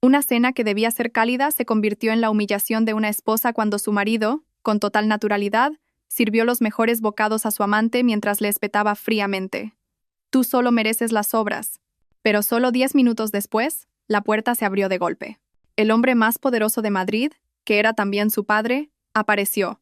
Una cena que debía ser cálida se convirtió en la humillación de una esposa cuando su marido, con total naturalidad, sirvió los mejores bocados a su amante mientras le espetaba fríamente. Tú solo mereces las sobras. Pero solo 10 minutos después, la puerta se abrió de golpe. El hombre más poderoso de Madrid, que era también su padre, apareció,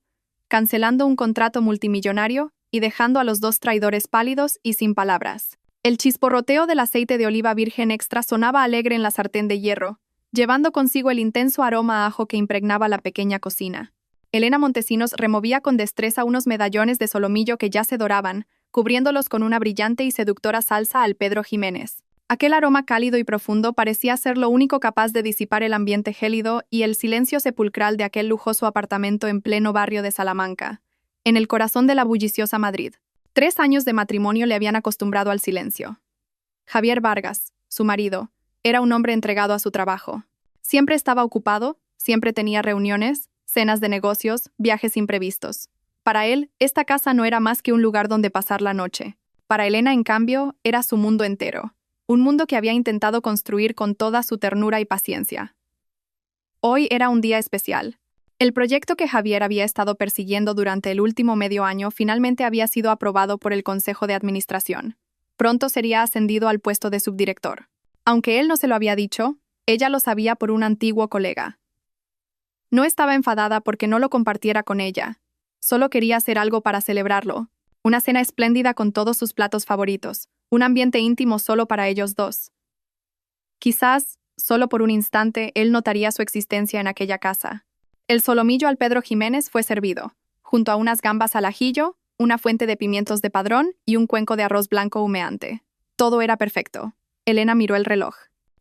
cancelando un contrato multimillonario y dejando a los dos traidores pálidos y sin palabras. El chisporroteo del aceite de oliva virgen extra sonaba alegre en la sartén de hierro, llevando consigo el intenso aroma a ajo que impregnaba la pequeña cocina. Elena Montesinos removía con destreza unos medallones de solomillo que ya se doraban, cubriéndolos con una brillante y seductora salsa al Pedro Jiménez. Aquel aroma cálido y profundo parecía ser lo único capaz de disipar el ambiente gélido y el silencio sepulcral de aquel lujoso apartamento en pleno barrio de Salamanca, en el corazón de la bulliciosa Madrid. 3 años de matrimonio le habían acostumbrado al silencio. Javier Vargas, su marido, era un hombre entregado a su trabajo. Siempre estaba ocupado, siempre tenía reuniones, cenas de negocios, viajes imprevistos. Para él, esta casa no era más que un lugar donde pasar la noche. Para Elena, en cambio, era su mundo entero. Un mundo que había intentado construir con toda su ternura y paciencia. Hoy era un día especial. El proyecto que Javier había estado persiguiendo durante el último medio año finalmente había sido aprobado por el Consejo de Administración. Pronto sería ascendido al puesto de subdirector. Aunque él no se lo había dicho, ella lo sabía por un antiguo colega. No estaba enfadada porque no lo compartiera con ella. Solo quería hacer algo para celebrarlo. Una cena espléndida con todos sus platos favoritos. Un ambiente íntimo solo para ellos dos. Quizás, solo por un instante, él notaría su existencia en aquella casa. El solomillo al Pedro Jiménez fue servido, junto a unas gambas al ajillo, una fuente de pimientos de Padrón y un cuenco de arroz blanco humeante. Todo era perfecto. Elena miró el reloj.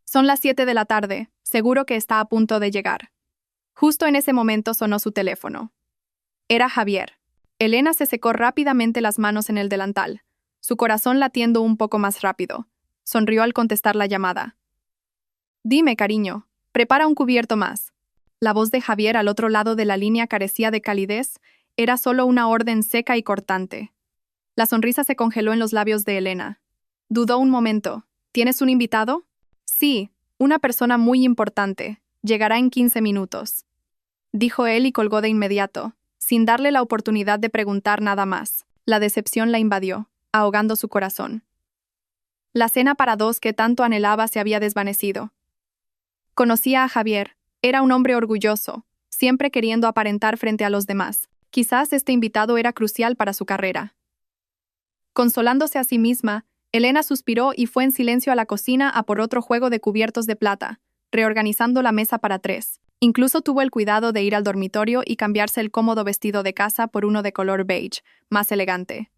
Son las 7 de la tarde, seguro que está a punto de llegar. Justo en ese momento sonó su teléfono. Era Javier. Elena se secó rápidamente las manos en el delantal, su corazón latiendo un poco más rápido. Sonrió al contestar la llamada. Dime, cariño, prepara un cubierto más. La voz de Javier al otro lado de la línea carecía de calidez, era solo una orden seca y cortante. La sonrisa se congeló en los labios de Elena. Dudó un momento. ¿Tienes un invitado? Sí, una persona muy importante. Llegará en 15 minutos. Dijo él y colgó de inmediato, sin darle la oportunidad de preguntar nada más. La decepción la invadió, ahogando su corazón. La cena para dos que tanto anhelaba se había desvanecido. Conocía a Javier. Era un hombre orgulloso, siempre queriendo aparentar frente a los demás. Quizás este invitado era crucial para su carrera. Consolándose a sí misma, Elena suspiró y fue en silencio a la cocina a por otro juego de cubiertos de plata, reorganizando la mesa para 3. Incluso tuvo el cuidado de ir al dormitorio y cambiarse el cómodo vestido de casa por uno de color beige, más elegante.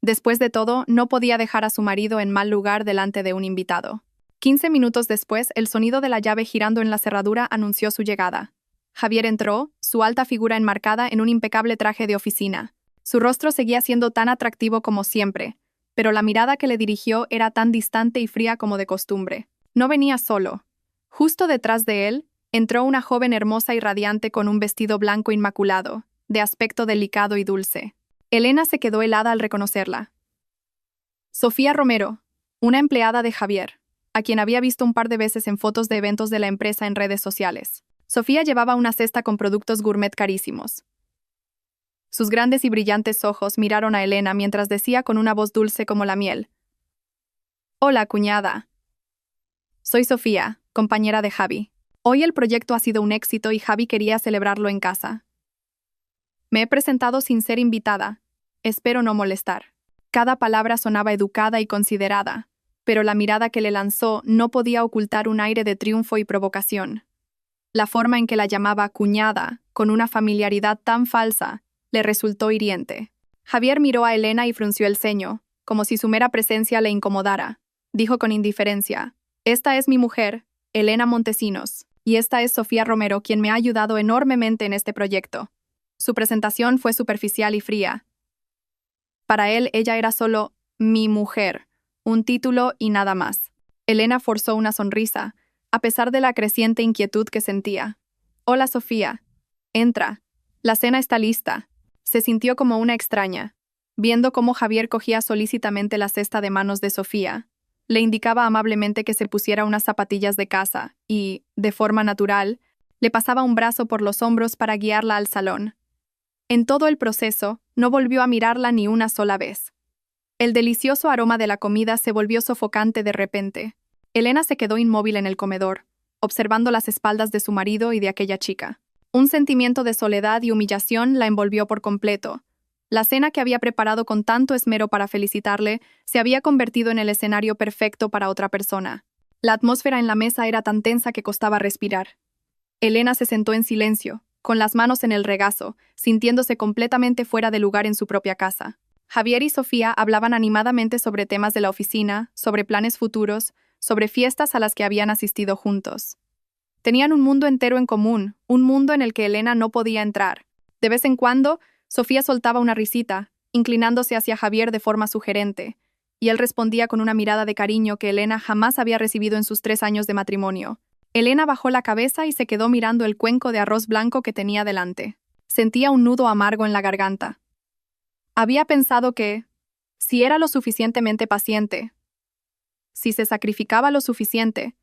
Después de todo, no podía dejar a su marido en mal lugar delante de un invitado. 15 minutos después, el sonido de la llave girando en la cerradura anunció su llegada. Javier entró, su alta figura enmarcada en un impecable traje de oficina. Su rostro seguía siendo tan atractivo como siempre, pero la mirada que le dirigió era tan distante y fría como de costumbre. No venía solo. Justo detrás de él, entró una joven hermosa y radiante con un vestido blanco inmaculado, de aspecto delicado y dulce. Elena se quedó helada al reconocerla. Sofía Romero, una empleada de Javier, a quien había visto un par de veces en fotos de eventos de la empresa en redes sociales. Sofía llevaba una cesta con productos gourmet carísimos. Sus grandes y brillantes ojos miraron a Elena mientras decía con una voz dulce como la miel. Hola, cuñada. Soy Sofía, compañera de Javi. Hoy el proyecto ha sido un éxito y Javi quería celebrarlo en casa. Me he presentado sin ser invitada. Espero no molestar. Cada palabra sonaba educada y considerada, pero la mirada que le lanzó no podía ocultar un aire de triunfo y provocación. La forma en que la llamaba cuñada, con una familiaridad tan falsa, le resultó hiriente. Javier miró a Elena y frunció el ceño, como si su mera presencia le incomodara. Dijo con indiferencia: Esta es mi mujer, Elena Montesinos, y esta es Sofía Romero, quien me ha ayudado enormemente en este proyecto. Su presentación fue superficial y fría. Para él, ella era solo mi mujer, un título y nada más. Elena forzó una sonrisa, a pesar de la creciente inquietud que sentía. Hola, Sofía. Entra. La cena está lista. Se sintió como una extraña, viendo cómo Javier cogía solícitamente la cesta de manos de Sofía. le indicaba amablemente que se pusiera unas zapatillas de casa y, de forma natural, le pasaba un brazo por los hombros para guiarla al salón. En todo el proceso, no volvió a mirarla ni una sola vez. El delicioso aroma de la comida se volvió sofocante de repente. Elena se quedó inmóvil en el comedor, observando las espaldas de su marido y de aquella chica. Un sentimiento de soledad y humillación la envolvió por completo. La cena que había preparado con tanto esmero para felicitarle se había convertido en el escenario perfecto para otra persona. La atmósfera en la mesa era tan tensa que costaba respirar. Elena se sentó en silencio, con las manos en el regazo, sintiéndose completamente fuera de lugar en su propia casa. Javier y Sofía hablaban animadamente sobre temas de la oficina, sobre planes futuros, sobre fiestas a las que habían asistido juntos. Tenían un mundo entero en común, un mundo en el que Elena no podía entrar. De vez en cuando, Sofía soltaba una risita, inclinándose hacia Javier de forma sugerente, y él respondía con una mirada de cariño que Elena jamás había recibido en sus 3 años de matrimonio. Elena bajó la cabeza y se quedó mirando el cuenco de arroz blanco que tenía delante. Sentía un nudo amargo en la garganta. Había pensado que, si era lo suficientemente paciente, si se sacrificaba lo suficiente,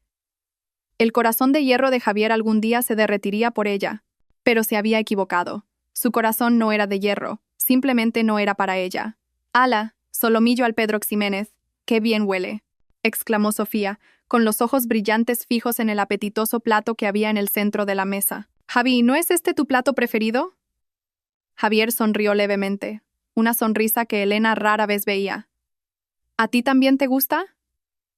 el corazón de hierro de Javier algún día se derretiría por ella, pero se había equivocado. Su corazón no era de hierro, simplemente no era para ella. «¡Ala! Solomillo al Pedro Ximénez, qué bien huele», exclamó Sofía, con los ojos brillantes fijos en el apetitoso plato que había en el centro de la mesa. «Javi, ¿no es este tu plato preferido?» Javier sonrió levemente, una sonrisa que Elena rara vez veía. «¿A ti también te gusta?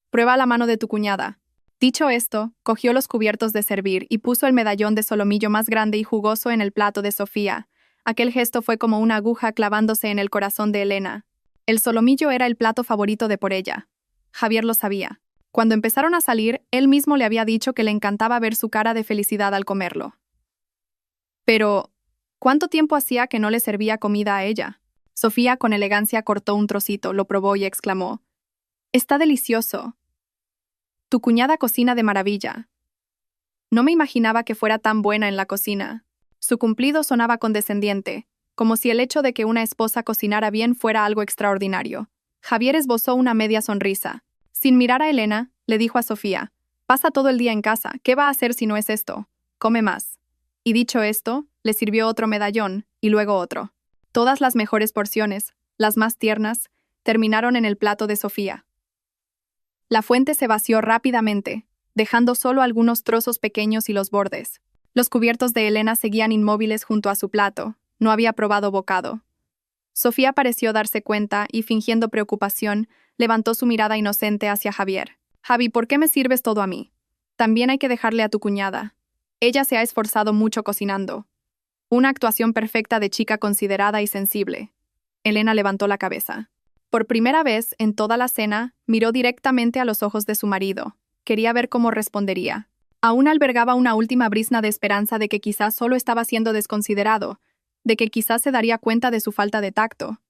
Prueba la mano de tu cuñada». Dicho esto, cogió los cubiertos de servir y puso el medallón de solomillo más grande y jugoso en el plato de Sofía. Aquel gesto fue como una aguja clavándose en el corazón de Elena. El solomillo era el plato favorito de por ella. Javier lo sabía. Cuando empezaron a salir, él mismo le había dicho que le encantaba ver su cara de felicidad al comerlo. Pero, ¿cuánto tiempo hacía que no le servía comida a ella? Sofía con elegancia cortó un trocito, lo probó y exclamó: «Está delicioso. Tu cuñada cocina de maravilla». No me imaginaba que fuera tan buena en la cocina. Su cumplido sonaba condescendiente, como si el hecho de que una esposa cocinara bien fuera algo extraordinario. Javier esbozó una media sonrisa. Sin mirar a Elena, le dijo a Sofía: «Pasa todo el día en casa, ¿qué va a hacer si no es esto? Come más». Y dicho esto, le sirvió otro medallón, y luego otro. Todas las mejores porciones, las más tiernas, terminaron en el plato de Sofía. La fuente se vació rápidamente, dejando solo algunos trozos pequeños y los bordes. Los cubiertos de Elena seguían inmóviles junto a su plato. No había probado bocado. Sofía pareció darse cuenta y, fingiendo preocupación, levantó su mirada inocente hacia Javier. «Javi, ¿por qué me sirves todo a mí? También hay que dejarle a tu cuñada. Ella se ha esforzado mucho cocinando». Una actuación perfecta de chica considerada y sensible. Elena levantó la cabeza. Por primera vez en toda la cena, miró directamente a los ojos de su marido. Quería ver cómo respondería. Aún albergaba una última brizna de esperanza de que quizás solo estaba siendo desconsiderado, de que quizás se daría cuenta de su falta de tacto.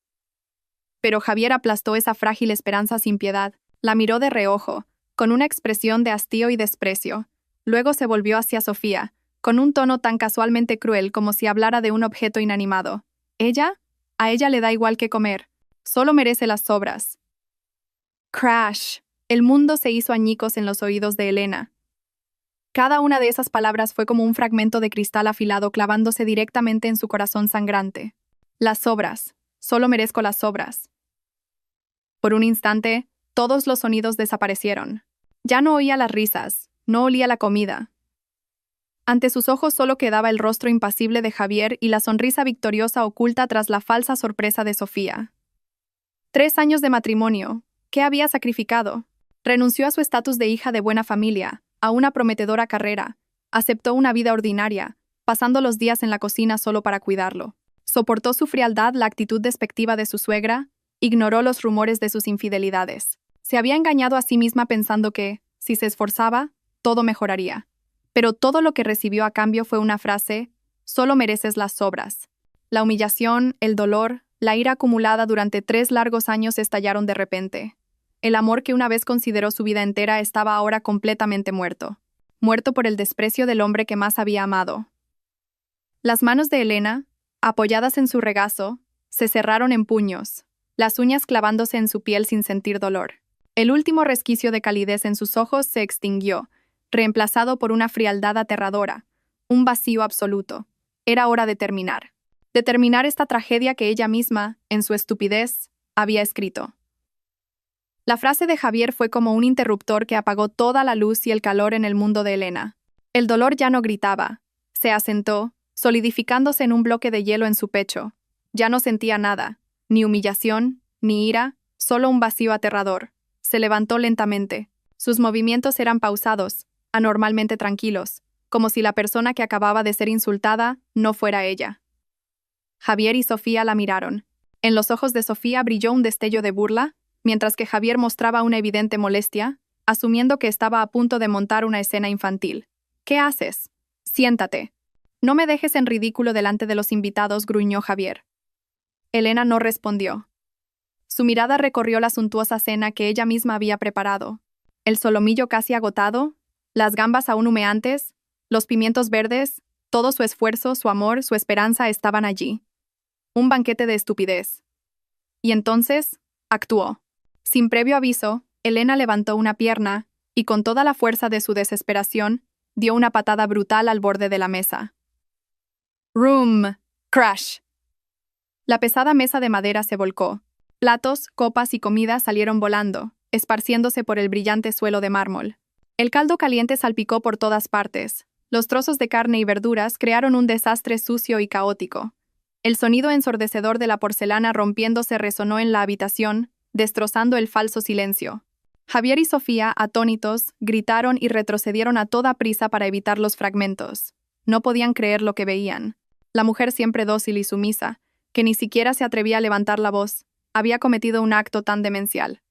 Pero Javier aplastó esa frágil esperanza sin piedad. La miró de reojo, con una expresión de hastío y desprecio. Luego se volvió hacia Sofía, con un tono tan casualmente cruel como si hablara de un objeto inanimado. «¿Ella? A ella le da igual que comer. Solo merece las sobras». Crash. El mundo se hizo añicos en los oídos de Elena. Cada una de esas palabras fue como un fragmento de cristal afilado clavándose directamente en su corazón sangrante. Las sobras. Solo merezco las sobras. Por un instante, todos los sonidos desaparecieron. Ya no oía las risas, no olía la comida. Ante sus ojos solo quedaba el rostro impasible de Javier y la sonrisa victoriosa oculta tras la falsa sorpresa de Sofía. 3 años de matrimonio. ¿Qué había sacrificado? Renunció a su estatus de hija de buena familia, a una prometedora carrera. Aceptó una vida ordinaria, pasando los días en la cocina solo para cuidarlo. Soportó su frialdad, la actitud despectiva de su suegra, ignoró los rumores de sus infidelidades. Se había engañado a sí misma pensando que, si se esforzaba, todo mejoraría. Pero todo lo que recibió a cambio fue una frase: «Solo mereces las sobras». La humillación, el dolor, la ira acumulada durante 3 largos años estallaron de repente. El amor que una vez consideró su vida entera estaba ahora completamente muerto. Muerto por el desprecio del hombre que más había amado. Las manos de Elena, apoyadas en su regazo, se cerraron en puños, las uñas clavándose en su piel sin sentir dolor. El último resquicio de calidez en sus ojos se extinguió, reemplazado por una frialdad aterradora, un vacío absoluto. Era hora de terminar. De terminar esta tragedia que ella misma, en su estupidez, había escrito. La frase de Javier fue como un interruptor que apagó toda la luz y el calor en el mundo de Elena. El dolor ya no gritaba. Se asentó, solidificándose en un bloque de hielo en su pecho. Ya no sentía nada, ni humillación, ni ira, solo un vacío aterrador. Se levantó lentamente. Sus movimientos eran pausados, anormalmente tranquilos, como si la persona que acababa de ser insultada no fuera ella. Javier y Sofía la miraron. En los ojos de Sofía brilló un destello de burla, mientras que Javier mostraba una evidente molestia, asumiendo que estaba a punto de montar una escena infantil. ¿Qué haces? Siéntate. No me dejes en ridículo delante de los invitados, gruñó Javier. Elena no respondió. Su mirada recorrió la suntuosa cena que ella misma había preparado. El solomillo casi agotado, las gambas aún humeantes, los pimientos verdes, todo su esfuerzo, su amor, su esperanza estaban allí. Un banquete de estupidez. Y entonces, actuó. Sin previo aviso, Elena levantó una pierna y con toda la fuerza de su desesperación, dio una patada brutal al borde de la mesa. ¡Rum! ¡Crash! La pesada mesa de madera se volcó. Platos, copas y comida salieron volando, esparciéndose por el brillante suelo de mármol. El caldo caliente salpicó por todas partes. Los trozos de carne y verduras crearon un desastre sucio y caótico. El sonido ensordecedor de la porcelana rompiéndose resonó en la habitación, destrozando el falso silencio. Javier y Sofía, atónitos, gritaron y retrocedieron a toda prisa para evitar los fragmentos. No podían creer lo que veían. La mujer siempre dócil y sumisa, que ni siquiera se atrevía a levantar la voz, había cometido un acto tan demencial.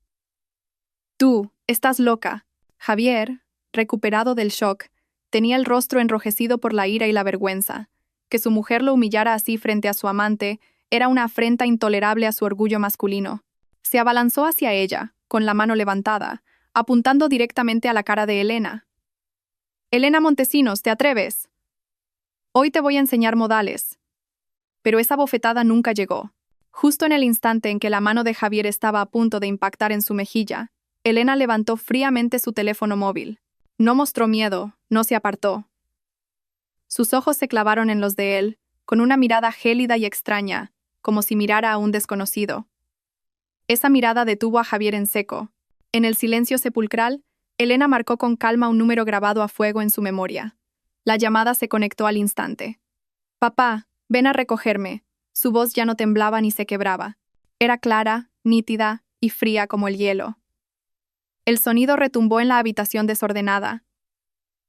Tú, estás loca. Javier, recuperado del shock, tenía el rostro enrojecido por la ira y la vergüenza. Que su mujer lo humillara así frente a su amante era una afrenta intolerable a su orgullo masculino. Se abalanzó hacia ella, con la mano levantada, apuntando directamente a la cara de Elena. «Elena Montesinos, ¿te atreves? Hoy te voy a enseñar modales». Pero esa bofetada nunca llegó. Justo en el instante en que la mano de Javier estaba a punto de impactar en su mejilla, Elena levantó fríamente su teléfono móvil. No mostró miedo, no se apartó. Sus ojos se clavaron en los de él, con una mirada gélida y extraña, como si mirara a un desconocido. Esa mirada detuvo a Javier en seco. En el silencio sepulcral, Elena marcó con calma un número grabado a fuego en su memoria. La llamada se conectó al instante. «Papá, ven a recogerme». Su voz ya no temblaba ni se quebraba. Era clara, nítida y fría como el hielo. El sonido retumbó en la habitación desordenada,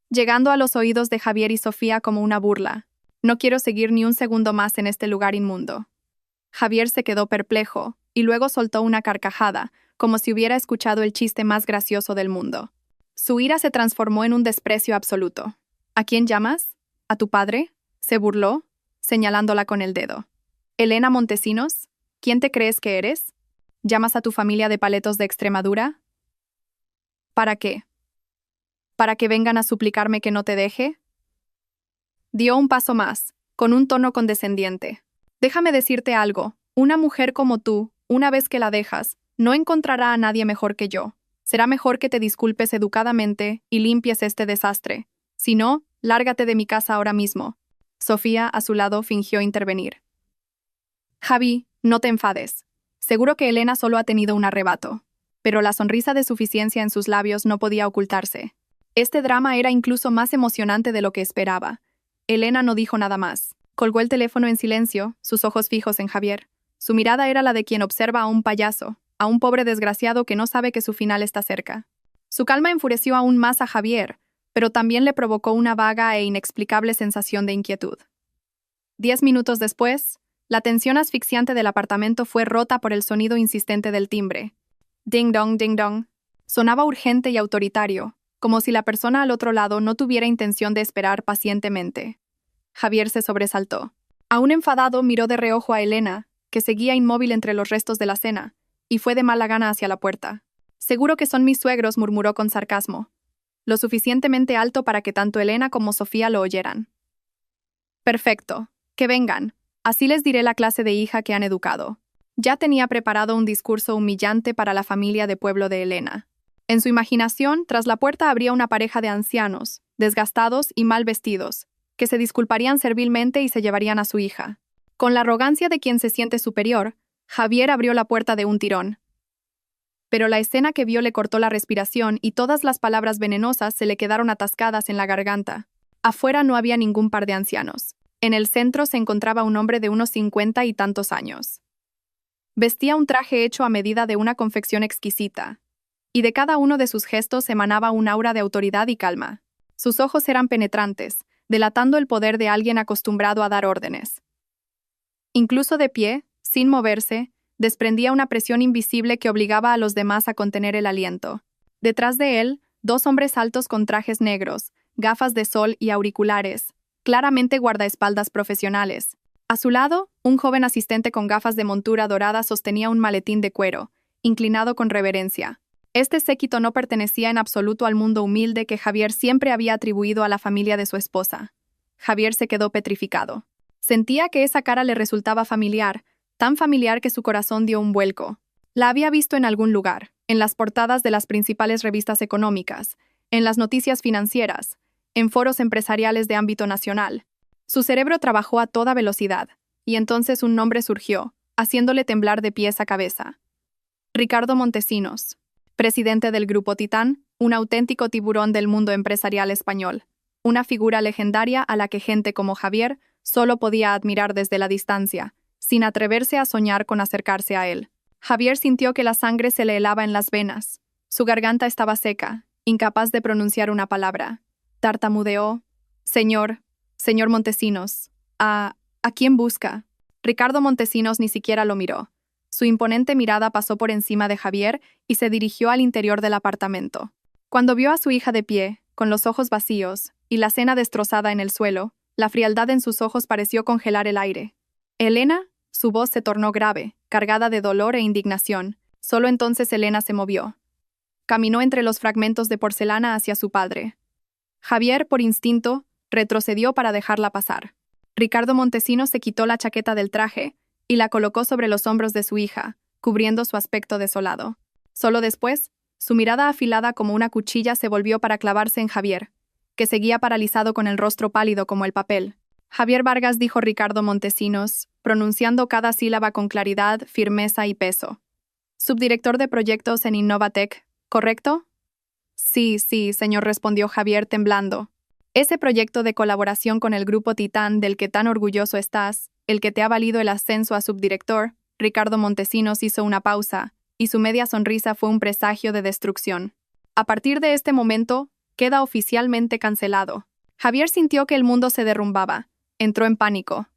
llegando a los oídos de Javier y Sofía como una burla. «No quiero seguir ni un segundo más en este lugar inmundo». Javier se quedó perplejo, y luego soltó una carcajada, como si hubiera escuchado el chiste más gracioso del mundo. Su ira se transformó en un desprecio absoluto. «¿A quién llamas? ¿A tu padre?», se burló, señalándola con el dedo. «Elena Montesinos, ¿quién te crees que eres? ¿Llamas a tu familia de paletos de Extremadura? ¿Para qué? ¿Para que vengan a suplicarme que no te deje?». Dio un paso más, con un tono condescendiente. «Déjame decirte algo, una mujer como tú, una vez que la dejas, no encontrará a nadie mejor que yo. Será mejor que te disculpes educadamente y limpies este desastre. Si no, lárgate de mi casa ahora mismo». Sofía, a su lado, fingió intervenir. «Javi, no te enfades. Seguro que Elena solo ha tenido un arrebato». Pero la sonrisa de suficiencia en sus labios no podía ocultarse. Este drama era incluso más emocionante de lo que esperaba. Elena no dijo nada más. Colgó el teléfono en silencio, sus ojos fijos en Javier. Su mirada era la de quien observa a un payaso, a un pobre desgraciado que no sabe que su final está cerca. Su calma enfureció aún más a Javier, pero también le provocó una vaga e inexplicable sensación de inquietud. 10 minutos después, la tensión asfixiante del apartamento fue rota por el sonido insistente del timbre. Ding dong, ding dong. Sonaba urgente y autoritario, como si la persona al otro lado no tuviera intención de esperar pacientemente. Javier se sobresaltó. Aún enfadado, miró de reojo a Elena, que seguía inmóvil entre los restos de la cena, y fue de mala gana hacia la puerta. «Seguro que son mis suegros», murmuró con sarcasmo. Lo suficientemente alto para que tanto Elena como Sofía lo oyeran. «Perfecto. Que vengan. Así les diré la clase de hija que han educado». Ya tenía preparado un discurso humillante para la familia de pueblo de Elena. En su imaginación, tras la puerta habría una pareja de ancianos, desgastados y mal vestidos, que se disculparían servilmente y se llevarían a su hija. Con la arrogancia de quien se siente superior, Javier abrió la puerta de un tirón. Pero la escena que vio le cortó la respiración y todas las palabras venenosas se le quedaron atascadas en la garganta. Afuera no había ningún par de ancianos. En el centro se encontraba un hombre de unos 50 y tantos años. Vestía un traje hecho a medida de una confección exquisita, y de cada uno de sus gestos emanaba un aura de autoridad y calma. Sus ojos eran penetrantes, delatando el poder de alguien acostumbrado a dar órdenes. Incluso de pie, sin moverse, desprendía una presión invisible que obligaba a los demás a contener el aliento. Detrás de él, dos hombres altos con trajes negros, gafas de sol y auriculares, claramente guardaespaldas profesionales. A su lado, un joven asistente con gafas de montura dorada sostenía un maletín de cuero, inclinado con reverencia. Este séquito no pertenecía en absoluto al mundo humilde que Javier siempre había atribuido a la familia de su esposa. Javier se quedó petrificado. Sentía que esa cara le resultaba familiar, tan familiar que su corazón dio un vuelco. La había visto en algún lugar, en las portadas de las principales revistas económicas, en las noticias financieras, en foros empresariales de ámbito nacional. Su cerebro trabajó a toda velocidad, y entonces un nombre surgió, haciéndole temblar de pies a cabeza. Ricardo Montesinos, presidente del Grupo Titán, un auténtico tiburón del mundo empresarial español, una figura legendaria a la que gente como Javier solo podía admirar desde la distancia, sin atreverse a soñar con acercarse a él. Javier sintió que la sangre se le helaba en las venas. Su garganta estaba seca, incapaz de pronunciar una palabra. Tartamudeó: Señor Montesinos, ¿a quién busca? Ricardo Montesinos ni siquiera lo miró. Su imponente mirada pasó por encima de Javier y se dirigió al interior del apartamento. Cuando vio a su hija de pie, con los ojos vacíos, y la cena destrozada en el suelo, la frialdad en sus ojos pareció congelar el aire. Elena, su voz se tornó grave, cargada de dolor e indignación. Solo entonces Elena se movió. Caminó entre los fragmentos de porcelana hacia su padre. Javier, por instinto, retrocedió para dejarla pasar. Ricardo Montesinos se quitó la chaqueta del traje y la colocó sobre los hombros de su hija, cubriendo su aspecto desolado. Solo después, su mirada afilada como una cuchilla se volvió para clavarse en Javier, que seguía paralizado con el rostro pálido como el papel. Javier Vargas, dijo Ricardo Montesinos, pronunciando cada sílaba con claridad, firmeza y peso. Subdirector de proyectos en Innovatec, ¿correcto? Sí, señor, respondió Javier temblando. Ese proyecto de colaboración con el Grupo Titán del que tan orgulloso estás, el que te ha valido el ascenso a subdirector. Ricardo Montesinos hizo una pausa, y su media sonrisa fue un presagio de destrucción. A partir de este momento, queda oficialmente cancelado. Javier sintió que el mundo se derrumbaba. Entró en pánico.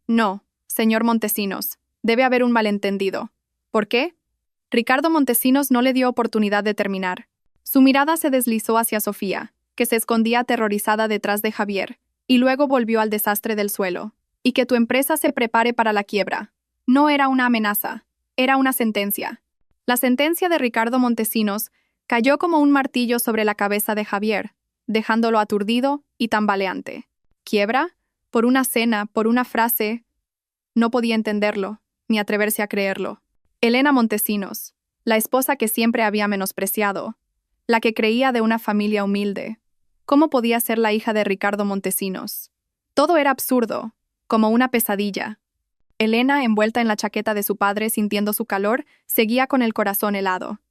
No, señor Montesinos, debe haber un malentendido. ¿Por qué? Ricardo Montesinos no le dio oportunidad de terminar. Su mirada se deslizó hacia Sofía, que se escondía aterrorizada detrás de Javier, y luego volvió al desastre del suelo. Y que tu empresa se prepare para la quiebra. No era una amenaza, era una sentencia. La sentencia de Ricardo Montesinos cayó como un martillo sobre la cabeza de Javier, dejándolo aturdido y tambaleante. ¿Quiebra? ¿Por una cena? ¿Por una frase? No podía entenderlo, ni atreverse a creerlo. Elena Montesinos, la esposa que siempre había menospreciado, la que creía de una familia humilde. ¿Cómo podía ser la hija de Ricardo Montesinos? Todo era absurdo, como una pesadilla. Elena, envuelta en la chaqueta de su padre, sintiendo su calor, seguía con el corazón helado.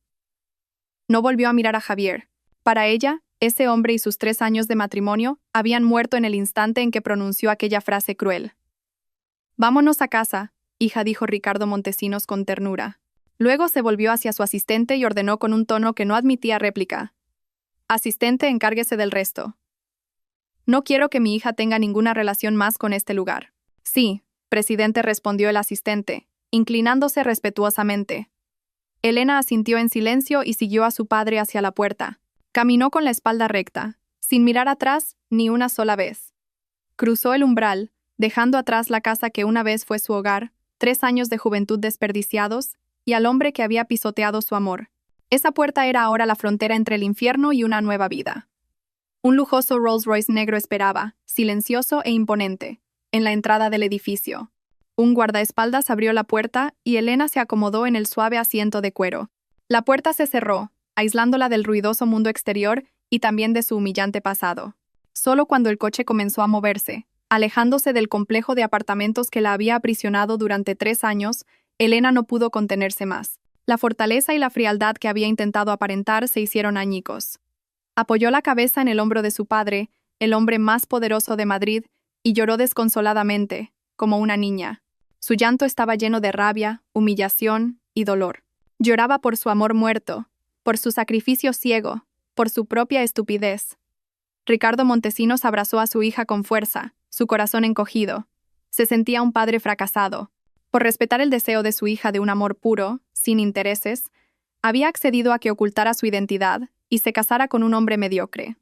No volvió a mirar a Javier. Para ella, ese hombre y sus 3 años de matrimonio habían muerto en el instante en que pronunció aquella frase cruel. «Vámonos a casa», hija, dijo Ricardo Montesinos con ternura. Luego se volvió hacia su asistente y ordenó con un tono que no admitía réplica. «Asistente, encárguese del resto. No quiero que mi hija tenga ninguna relación más con este lugar». «Sí», presidente, respondió el asistente, inclinándose respetuosamente. Elena asintió en silencio y siguió a su padre hacia la puerta. Caminó con la espalda recta, sin mirar atrás ni una sola vez. Cruzó el umbral, dejando atrás la casa que una vez fue su hogar, 3 años de juventud desperdiciados, y al hombre que había pisoteado su amor. Esa puerta era ahora la frontera entre el infierno y una nueva vida. Un lujoso Rolls Royce negro esperaba, silencioso e imponente, en la entrada del edificio. Un guardaespaldas abrió la puerta y Elena se acomodó en el suave asiento de cuero. La puerta se cerró, aislándola del ruidoso mundo exterior y también de su humillante pasado. Solo cuando el coche comenzó a moverse, alejándose del complejo de apartamentos que la había aprisionado durante 3 años, Elena no pudo contenerse más. La fortaleza y la frialdad que había intentado aparentar se hicieron añicos. Apoyó la cabeza en el hombro de su padre, el hombre más poderoso de Madrid, y lloró desconsoladamente, como una niña. Su llanto estaba lleno de rabia, humillación y dolor. Lloraba por su amor muerto, por su sacrificio ciego, por su propia estupidez. Ricardo Montesinos abrazó a su hija con fuerza, su corazón encogido. Se sentía un padre fracasado. Por respetar el deseo de su hija de un amor puro, sin intereses, había accedido a que ocultara su identidad y se casara con un hombre mediocre.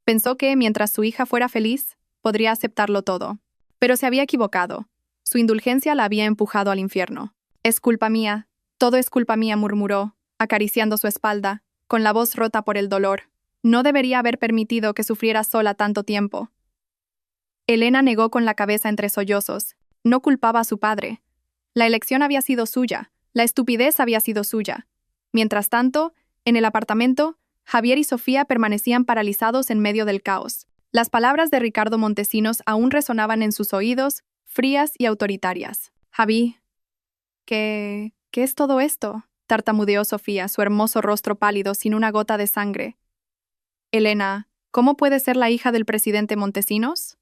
Pensó que, mientras su hija fuera feliz, podría aceptarlo todo. Pero se había equivocado. Su indulgencia la había empujado al infierno. «Es culpa mía, todo es culpa mía», murmuró, acariciando su espalda, con la voz rota por el dolor. No debería haber permitido que sufriera sola tanto tiempo. Elena negó con la cabeza entre sollozos. No culpaba a su padre. La elección había sido suya, la estupidez había sido suya. Mientras tanto, en el apartamento, Javier y Sofía permanecían paralizados en medio del caos. Las palabras de Ricardo Montesinos aún resonaban en sus oídos, frías y autoritarias. «Javi, ¿qué es todo esto?», tartamudeó Sofía, su hermoso rostro pálido sin una gota de sangre. «Elena, ¿cómo puede ser la hija del presidente Montesinos?».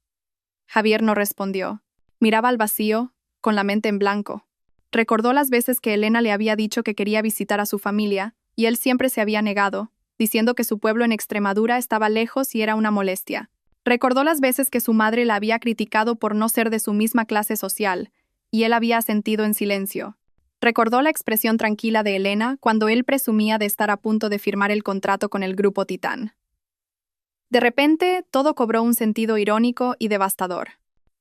Javier no respondió. Miraba al vacío, con la mente en blanco. Recordó las veces que Elena le había dicho que quería visitar a su familia, y él siempre se había negado, diciendo que su pueblo en Extremadura estaba lejos y era una molestia. Recordó las veces que su madre la había criticado por no ser de su misma clase social, y él había asentido en silencio. Recordó la expresión tranquila de Elena cuando él presumía de estar a punto de firmar el contrato con el Grupo Titán. De repente, todo cobró un sentido irónico y devastador.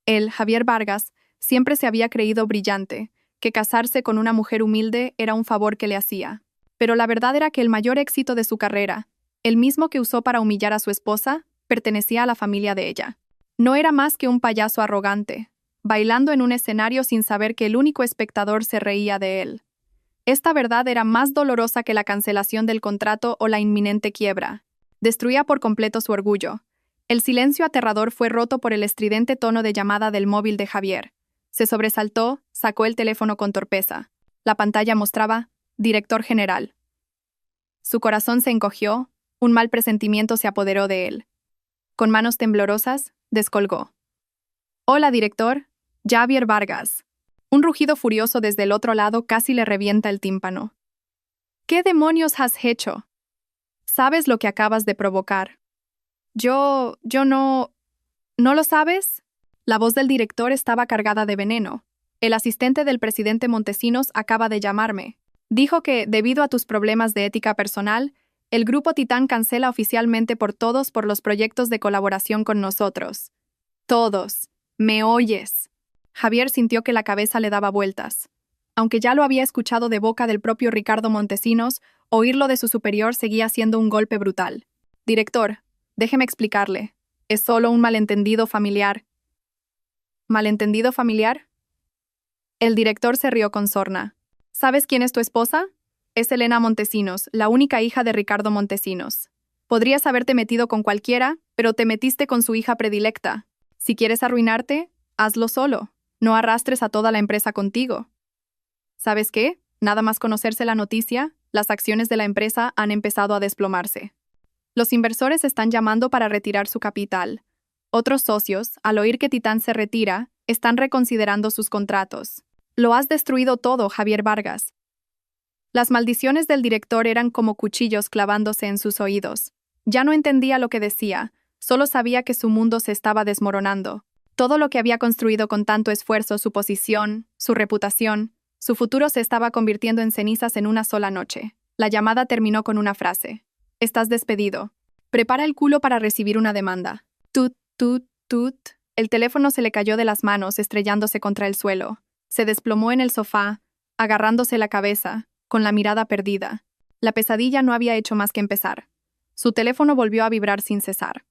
Él, Javier Vargas, siempre se había creído brillante, que casarse con una mujer humilde era un favor que le hacía. Pero la verdad era que el mayor éxito de su carrera, el mismo que usó para humillar a su esposa, pertenecía a la familia de ella. No era más que un payaso arrogante, bailando en un escenario sin saber que el único espectador se reía de él. Esta verdad era más dolorosa que la cancelación del contrato o la inminente quiebra. Destruía por completo su orgullo. El silencio aterrador fue roto por el estridente tono de llamada del móvil de Javier. Se sobresaltó, sacó el teléfono con torpeza. La pantalla mostraba «Director General». Su corazón se encogió, un mal presentimiento se apoderó de él. Con manos temblorosas, descolgó. «Hola, director. Javier Vargas». Un rugido furioso desde el otro lado casi le revienta el tímpano. «¿Qué demonios has hecho? Sabes lo que acabas de provocar». Yo no... ¿No lo sabes?» La voz del director estaba cargada de veneno. «El asistente del presidente Montesinos acaba de llamarme. Dijo que, debido a tus problemas de ética personal, el Grupo Titán cancela oficialmente por todos por los proyectos de colaboración con nosotros». «Todos. ¿Me oyes?». Javier sintió que la cabeza le daba vueltas. Aunque ya lo había escuchado de boca del propio Ricardo Montesinos, oírlo de su superior seguía siendo un golpe brutal. «Director, déjeme explicarle. Es solo un malentendido familiar». «¿Malentendido familiar?». El director se rió con sorna. «¿Sabes quién es tu esposa? Es Elena Montesinos, la única hija de Ricardo Montesinos. Podrías haberte metido con cualquiera, pero te metiste con su hija predilecta. Si quieres arruinarte, hazlo solo. No arrastres a toda la empresa contigo». ¿Sabes qué? Nada más conocerse la noticia, las acciones de la empresa han empezado a desplomarse. Los inversores están llamando para retirar su capital. Otros socios, al oír que Titán se retira, están reconsiderando sus contratos. Lo has destruido todo, Javier Vargas. Las maldiciones del director eran como cuchillos clavándose en sus oídos. Ya no entendía lo que decía, solo sabía que su mundo se estaba desmoronando. Todo lo que había construido con tanto esfuerzo, su posición, su reputación, su futuro se estaba convirtiendo en cenizas en una sola noche. La llamada terminó con una frase. «Estás despedido. Prepara el culo para recibir una demanda». Tut, tut, tut. El teléfono se le cayó de las manos, estrellándose contra el suelo. Se desplomó en el sofá, agarrándose la cabeza, con la mirada perdida. La pesadilla no había hecho más que empezar. Su teléfono volvió a vibrar sin cesar.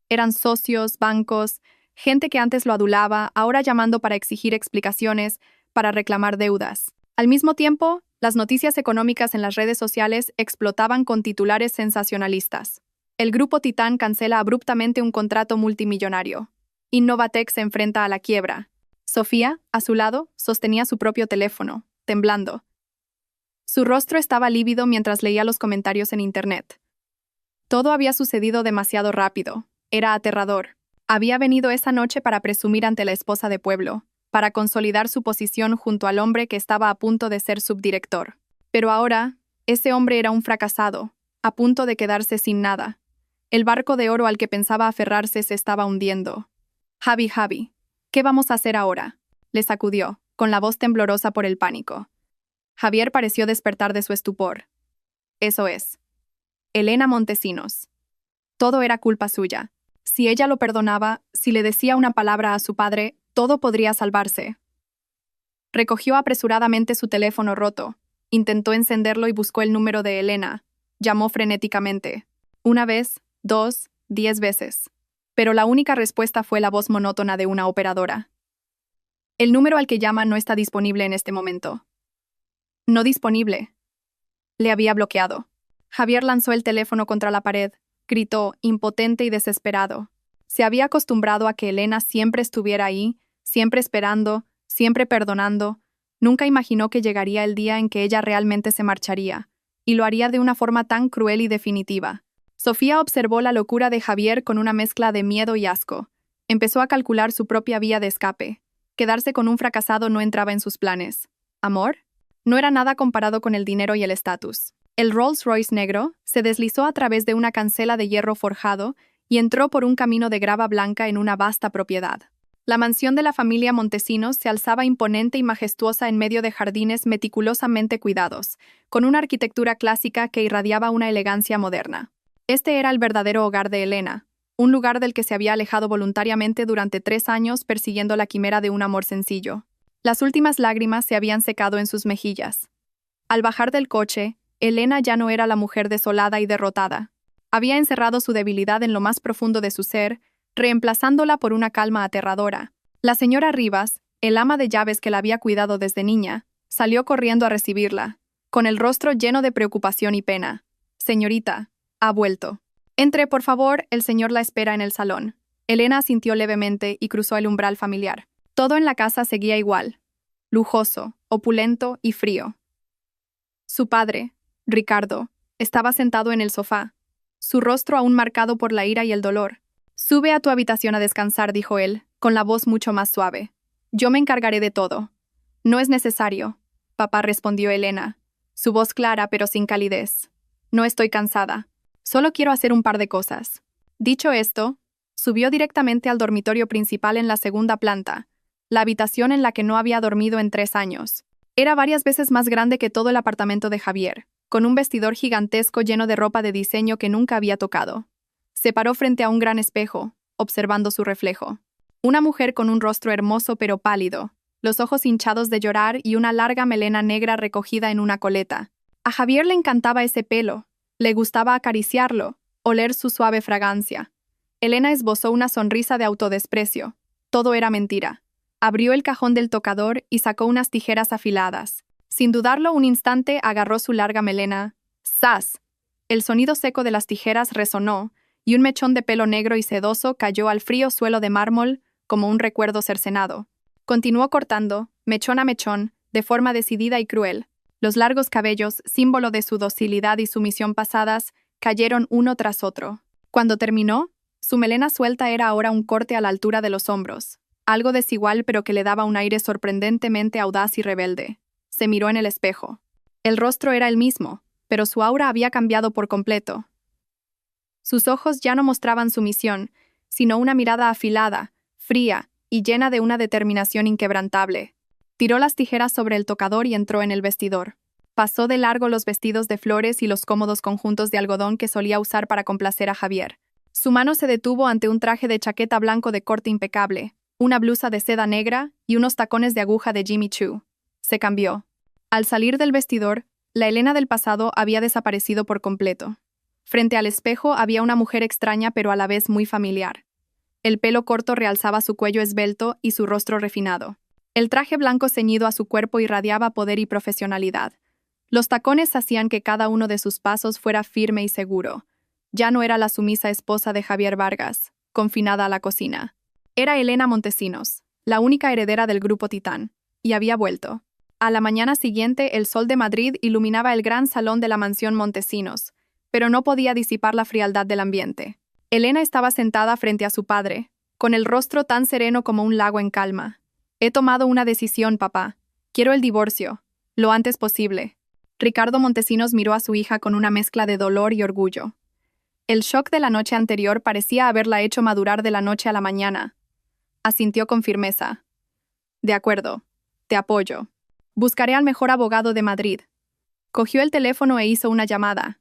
Eran socios, bancos, Gente que antes lo adulaba, ahora llamando para exigir explicaciones, para reclamar deudas. Al mismo tiempo, las noticias económicas en las redes sociales explotaban con titulares sensacionalistas. El grupo Titán cancela abruptamente un contrato multimillonario. Innovatec se enfrenta a la quiebra. Sofía, a su lado, sostenía su propio teléfono, temblando. Su rostro estaba lívido mientras leía los comentarios en Internet. Todo había sucedido demasiado rápido. Era aterrador. Había venido esa noche para presumir ante la esposa de pueblo, para consolidar su posición junto al hombre que estaba a punto de ser subdirector. Pero ahora, ese hombre era un fracasado, a punto de quedarse sin nada. El barco de oro al que pensaba aferrarse se estaba hundiendo. Javi, ¿qué vamos a hacer ahora?, le sacudió, con la voz temblorosa por el pánico. Javier pareció despertar de su estupor. Eso es. Elena Montesinos. Todo era culpa suya. Si ella lo perdonaba, si le decía una palabra a su padre, todo podría salvarse. Recogió apresuradamente su teléfono roto, intentó encenderlo y buscó el número de Elena. Llamó frenéticamente. 1 vez, 2, 10 veces. Pero la única respuesta fue la voz monótona de una operadora. El número al que llama no está disponible en este momento. No disponible. Le había bloqueado. Javier lanzó el teléfono contra la pared, gritó, impotente y desesperado. Se había acostumbrado a que Elena siempre estuviera ahí, siempre esperando, siempre perdonando. Nunca imaginó que llegaría el día en que ella realmente se marcharía, y lo haría de una forma tan cruel y definitiva. Sofía observó la locura de Javier con una mezcla de miedo y asco. Empezó a calcular su propia vía de escape. Quedarse con un fracasado no entraba en sus planes. ¿Amor? No era nada comparado con el dinero y el estatus. El Rolls Royce negro se deslizó a través de una cancela de hierro forjado y entró por un camino de grava blanca en una vasta propiedad. La mansión de la familia Montesinos se alzaba imponente y majestuosa en medio de jardines meticulosamente cuidados, con una arquitectura clásica que irradiaba una elegancia moderna. Este era el verdadero hogar de Elena, un lugar del que se había alejado voluntariamente durante 3 años persiguiendo la quimera de un amor sencillo. Las últimas lágrimas se habían secado en sus mejillas. Al bajar del coche, Elena ya no era la mujer desolada y derrotada. Había encerrado su debilidad en lo más profundo de su ser, reemplazándola por una calma aterradora. La señora Rivas, el ama de llaves que la había cuidado desde niña, salió corriendo a recibirla, con el rostro lleno de preocupación y pena. «Señorita, ha vuelto. Entre, por favor, el señor la espera en el salón». Elena asintió levemente y cruzó el umbral familiar. Todo en la casa seguía igual, lujoso, opulento y frío. Su padre, Ricardo, estaba sentado en el sofá, su rostro aún marcado por la ira y el dolor. «Sube a tu habitación a descansar», dijo él, con la voz mucho más suave. «Yo me encargaré de todo». «No es necesario», papá, respondió Elena, su voz clara pero sin calidez. «No estoy cansada. Solo quiero hacer un par de cosas». Dicho esto, subió directamente al dormitorio principal en la segunda planta, la habitación en la que no había dormido en 3 años. Era varias veces más grande que todo el apartamento de Javier, con un vestidor gigantesco lleno de ropa de diseño que nunca había tocado. Se paró frente a un gran espejo, observando su reflejo. Una mujer con un rostro hermoso pero pálido, los ojos hinchados de llorar y una larga melena negra recogida en una coleta. A Javier le encantaba ese pelo, le gustaba acariciarlo, oler su suave fragancia. Elena esbozó una sonrisa de autodesprecio. Todo era mentira. Abrió el cajón del tocador y sacó unas tijeras afiladas. Sin dudarlo un instante, agarró su larga melena. ¡Zas! El sonido seco de las tijeras resonó, y un mechón de pelo negro y sedoso cayó al frío suelo de mármol como un recuerdo cercenado. Continuó cortando, mechón a mechón, de forma decidida y cruel. Los largos cabellos, símbolo de su docilidad y sumisión pasadas, cayeron uno tras otro. Cuando terminó, su melena suelta era ahora un corte a la altura de los hombros. Algo desigual pero que le daba un aire sorprendentemente audaz y rebelde. Se miró en el espejo. El rostro era el mismo, pero su aura había cambiado por completo. Sus ojos ya no mostraban sumisión, sino una mirada afilada, fría y llena de una determinación inquebrantable. Tiró las tijeras sobre el tocador y entró en el vestidor. Pasó de largo los vestidos de flores y los cómodos conjuntos de algodón que solía usar para complacer a Javier. Su mano se detuvo ante un traje de chaqueta blanco de corte impecable, una blusa de seda negra y unos tacones de aguja de Jimmy Choo. Se cambió. Al salir del vestidor, la Elena del pasado había desaparecido por completo. Frente al espejo había una mujer extraña pero a la vez muy familiar. El pelo corto realzaba su cuello esbelto y su rostro refinado. El traje blanco ceñido a su cuerpo irradiaba poder y profesionalidad. Los tacones hacían que cada uno de sus pasos fuera firme y seguro. Ya no era la sumisa esposa de Javier Vargas, confinada a la cocina. Era Elena Montesinos, la única heredera del Grupo Titán, y había vuelto. A la mañana siguiente, el sol de Madrid iluminaba el gran salón de la mansión Montesinos, pero no podía disipar la frialdad del ambiente. Elena estaba sentada frente a su padre, con el rostro tan sereno como un lago en calma. He tomado una decisión, papá. Quiero el divorcio, lo antes posible. Ricardo Montesinos miró a su hija con una mezcla de dolor y orgullo. El shock de la noche anterior parecía haberla hecho madurar de la noche a la mañana. Asintió con firmeza. De acuerdo, te apoyo. Buscaré al mejor abogado de Madrid. Cogió el teléfono e hizo una llamada.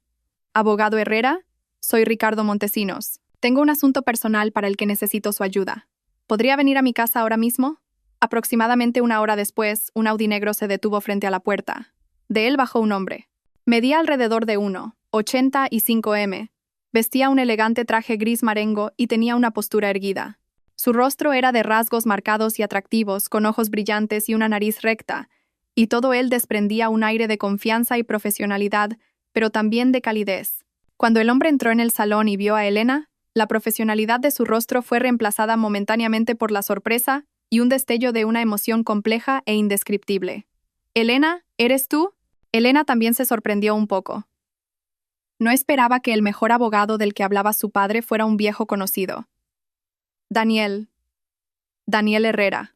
Abogado Herrera, soy Ricardo Montesinos. Tengo un asunto personal para el que necesito su ayuda. ¿Podría venir a mi casa ahora mismo? Aproximadamente una hora después, un Audi negro se detuvo frente a la puerta. De él bajó un hombre. Medía alrededor de 1,85 m. Vestía un elegante traje gris marengo y tenía una postura erguida. Su rostro era de rasgos marcados y atractivos, con ojos brillantes y una nariz recta, y todo él desprendía un aire de confianza y profesionalidad, pero también de calidez. Cuando el hombre entró en el salón y vio a Elena, la profesionalidad de su rostro fue reemplazada momentáneamente por la sorpresa y un destello de una emoción compleja e indescriptible. «Elena, ¿eres tú?» Elena también se sorprendió un poco. No esperaba que el mejor abogado del que hablaba su padre fuera un viejo conocido. Daniel Herrera.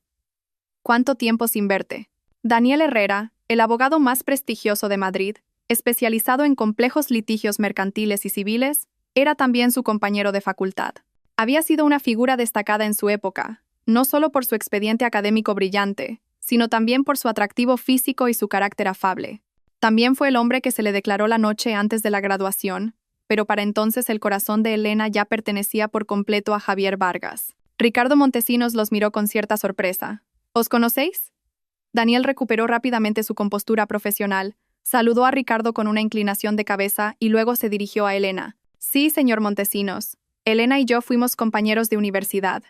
¿Cuánto tiempo sin verte? Daniel Herrera, el abogado más prestigioso de Madrid, especializado en complejos litigios mercantiles y civiles, era también su compañero de facultad. Había sido una figura destacada en su época, no solo por su expediente académico brillante, sino también por su atractivo físico y su carácter afable. También fue el hombre que se le declaró la noche antes de la graduación, pero para entonces el corazón de Elena ya pertenecía por completo a Javier Vargas. Ricardo Montesinos los miró con cierta sorpresa. ¿Os conocéis? Daniel recuperó rápidamente su compostura profesional, saludó a Ricardo con una inclinación de cabeza y luego se dirigió a Elena. Sí, señor Montesinos. Elena y yo fuimos compañeros de universidad.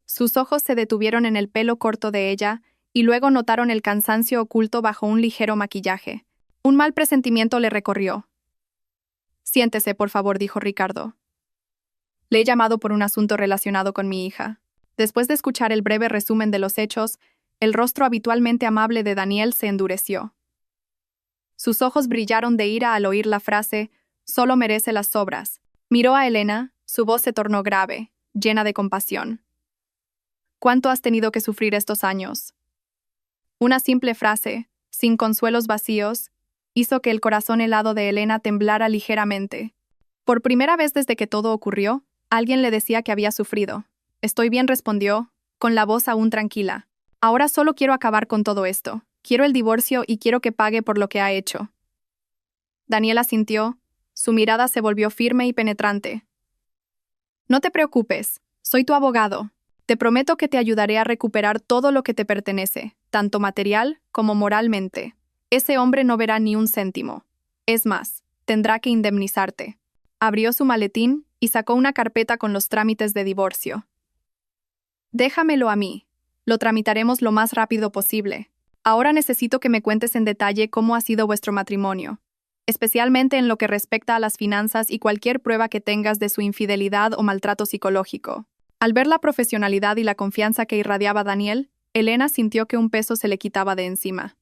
Sus ojos se detuvieron en el pelo corto de ella y luego notaron el cansancio oculto bajo un ligero maquillaje. Un mal presentimiento le recorrió. Siéntese, por favor, dijo Ricardo. Le he llamado por un asunto relacionado con mi hija. Después de escuchar el breve resumen de los hechos, el rostro habitualmente amable de Daniel se endureció. Sus ojos brillaron de ira al oír la frase, «solo merece las sobras». Miró a Elena, su voz se tornó grave, llena de compasión. ¿Cuánto has tenido que sufrir estos años? Una simple frase, sin consuelos vacíos, hizo que el corazón helado de Elena temblara ligeramente. Por primera vez desde que todo ocurrió, alguien le decía que había sufrido. «Estoy bien», respondió, con la voz aún tranquila. «Ahora solo quiero acabar con todo esto. Quiero el divorcio y quiero que pague por lo que ha hecho». Daniel asintió, su mirada se volvió firme y penetrante. «No te preocupes, soy tu abogado. Te prometo que te ayudaré a recuperar todo lo que te pertenece, tanto material como moralmente. Ese hombre no verá ni un céntimo. Es más, tendrá que indemnizarte». Abrió su maletín y sacó una carpeta con los trámites de divorcio. «Déjamelo a mí. Lo tramitaremos lo más rápido posible. Ahora necesito que me cuentes en detalle cómo ha sido vuestro matrimonio, especialmente en lo que respecta a las finanzas y cualquier prueba que tengas de su infidelidad o maltrato psicológico». Al ver la profesionalidad y la confianza que irradiaba Daniel, Elena sintió que un peso se le quitaba de encima.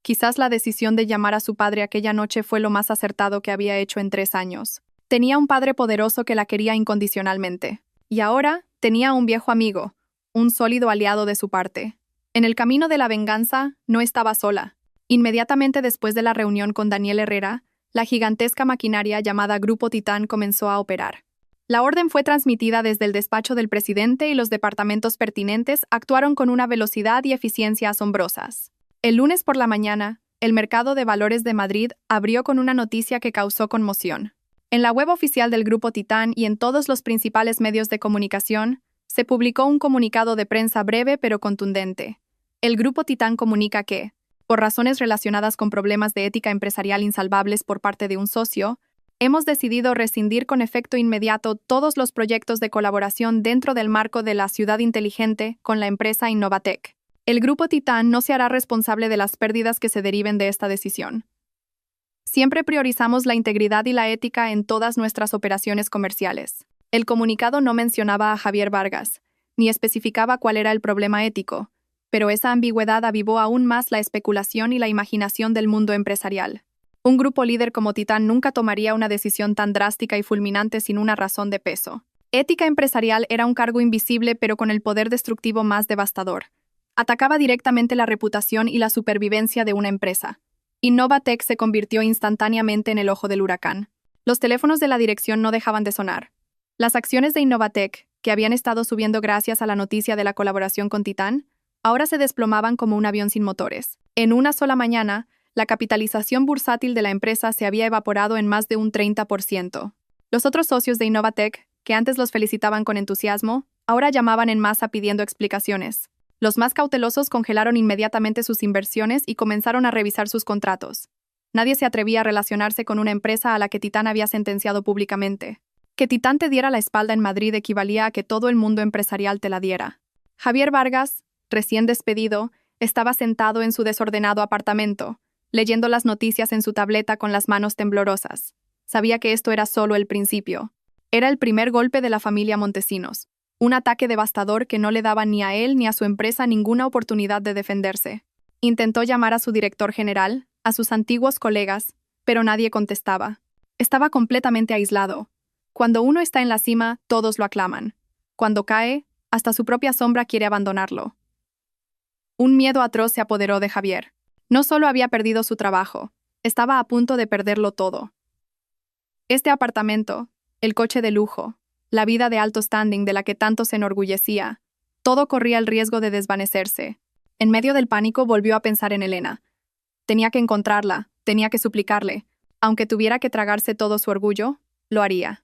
Quizás la decisión de llamar a su padre aquella noche fue lo más acertado que había hecho en 3 años. Tenía un padre poderoso que la quería incondicionalmente. Y ahora tenía un viejo amigo, un sólido aliado de su parte. En el camino de la venganza, no estaba sola. Inmediatamente después de la reunión con Daniel Herrera, la gigantesca maquinaria llamada Grupo Titán comenzó a operar. La orden fue transmitida desde el despacho del presidente y los departamentos pertinentes actuaron con una velocidad y eficiencia asombrosas. El lunes por la mañana, el mercado de valores de Madrid abrió con una noticia que causó conmoción. En la web oficial del Grupo Titán y en todos los principales medios de comunicación, se publicó un comunicado de prensa breve pero contundente. El Grupo Titán comunica que, por razones relacionadas con problemas de ética empresarial insalvables por parte de un socio, Hemos decidido rescindir con efecto inmediato todos los proyectos de colaboración dentro del marco de la ciudad inteligente con la empresa Innovatec. El grupo Titán no se hará responsable de las pérdidas que se deriven de esta decisión. Siempre priorizamos la integridad y la ética en todas nuestras operaciones comerciales. El comunicado no mencionaba a Javier Vargas, ni especificaba cuál era el problema ético, pero esa ambigüedad avivó aún más la especulación y la imaginación del mundo empresarial. Un grupo líder como Titán nunca tomaría una decisión tan drástica y fulminante sin una razón de peso. Ética empresarial era un cargo invisible pero con el poder destructivo más devastador. Atacaba directamente la reputación y la supervivencia de una empresa. Innovatec se convirtió instantáneamente en el ojo del huracán. Los teléfonos de la dirección no dejaban de sonar. Las acciones de Innovatec, que habían estado subiendo gracias a la noticia de la colaboración con Titán, ahora se desplomaban como un avión sin motores. En una sola mañana, la capitalización bursátil de la empresa se había evaporado en más de un 30%. Los otros socios de Innovatec, que antes los felicitaban con entusiasmo, ahora llamaban en masa pidiendo explicaciones. Los más cautelosos congelaron inmediatamente sus inversiones y comenzaron a revisar sus contratos. Nadie se atrevía a relacionarse con una empresa a la que Titán había sentenciado públicamente. Que Titán te diera la espalda en Madrid equivalía a que todo el mundo empresarial te la diera. Javier Vargas, recién despedido, estaba sentado en su desordenado apartamento, leyendo las noticias en su tableta con las manos temblorosas. Sabía que esto era solo el principio. Era el primer golpe de la familia Montesinos. Un ataque devastador que no le daba ni a él ni a su empresa ninguna oportunidad de defenderse. Intentó llamar a su director general, a sus antiguos colegas, pero nadie contestaba. Estaba completamente aislado. Cuando uno está en la cima, todos lo aclaman. Cuando cae, hasta su propia sombra quiere abandonarlo. Un miedo atroz se apoderó de Javier. No solo había perdido su trabajo, estaba a punto de perderlo todo. Este apartamento, el coche de lujo, la vida de alto standing de la que tanto se enorgullecía, todo corría el riesgo de desvanecerse. En medio del pánico volvió a pensar en Elena. Tenía que encontrarla, tenía que suplicarle. Aunque tuviera que tragarse todo su orgullo, lo haría.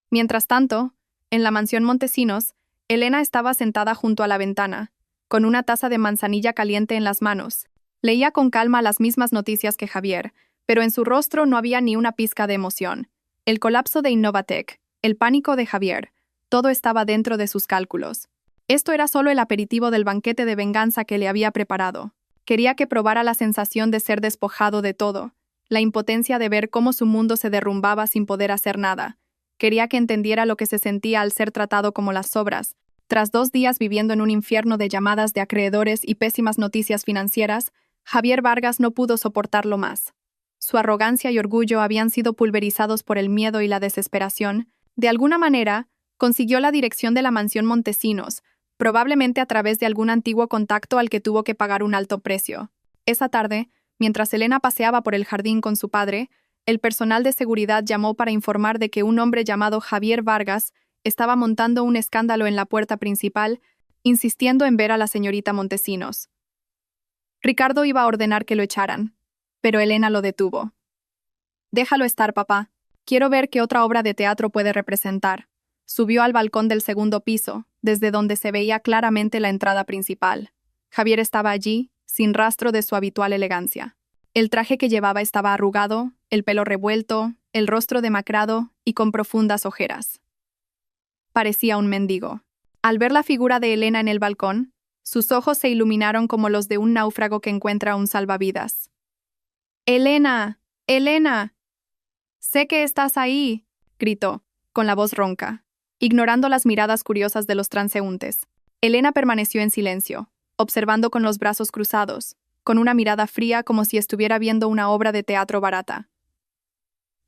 Mientras tanto, en la mansión Montesinos, Elena estaba sentada junto a la ventana, con una taza de manzanilla caliente en las manos. Leía con calma las mismas noticias que Javier, pero en su rostro no había ni una pizca de emoción. El colapso de Innovatec, el pánico de Javier, todo estaba dentro de sus cálculos. Esto era solo el aperitivo del banquete de venganza que le había preparado. Quería que probara la sensación de ser despojado de todo, la impotencia de ver cómo su mundo se derrumbaba sin poder hacer nada. Quería que entendiera lo que se sentía al ser tratado como las sobras. Tras 2 días viviendo en un infierno de llamadas de acreedores y pésimas noticias financieras, Javier Vargas no pudo soportarlo más. Su arrogancia y orgullo habían sido pulverizados por el miedo y la desesperación. De alguna manera, consiguió la dirección de la mansión Montesinos, probablemente a través de algún antiguo contacto al que tuvo que pagar un alto precio. Esa tarde, mientras Elena paseaba por el jardín con su padre, el personal de seguridad llamó para informar de que un hombre llamado Javier Vargas estaba montando un escándalo en la puerta principal, insistiendo en ver a la señorita Montesinos. Ricardo iba a ordenar que lo echaran, pero Elena lo detuvo. «Déjalo estar, papá. Quiero ver qué otra obra de teatro puede representar». Subió al balcón del segundo piso, desde donde se veía claramente la entrada principal. Javier estaba allí, sin rastro de su habitual elegancia. El traje que llevaba estaba arrugado, el pelo revuelto, el rostro demacrado y con profundas ojeras. Parecía un mendigo. Al ver la figura de Elena en el balcón, sus ojos se iluminaron como los de un náufrago que encuentra un salvavidas. «¡Elena! ¡Elena! Sé que estás ahí», gritó, con la voz ronca, ignorando las miradas curiosas de los transeúntes. Elena permaneció en silencio, observando con los brazos cruzados, con una mirada fría como si estuviera viendo una obra de teatro barata.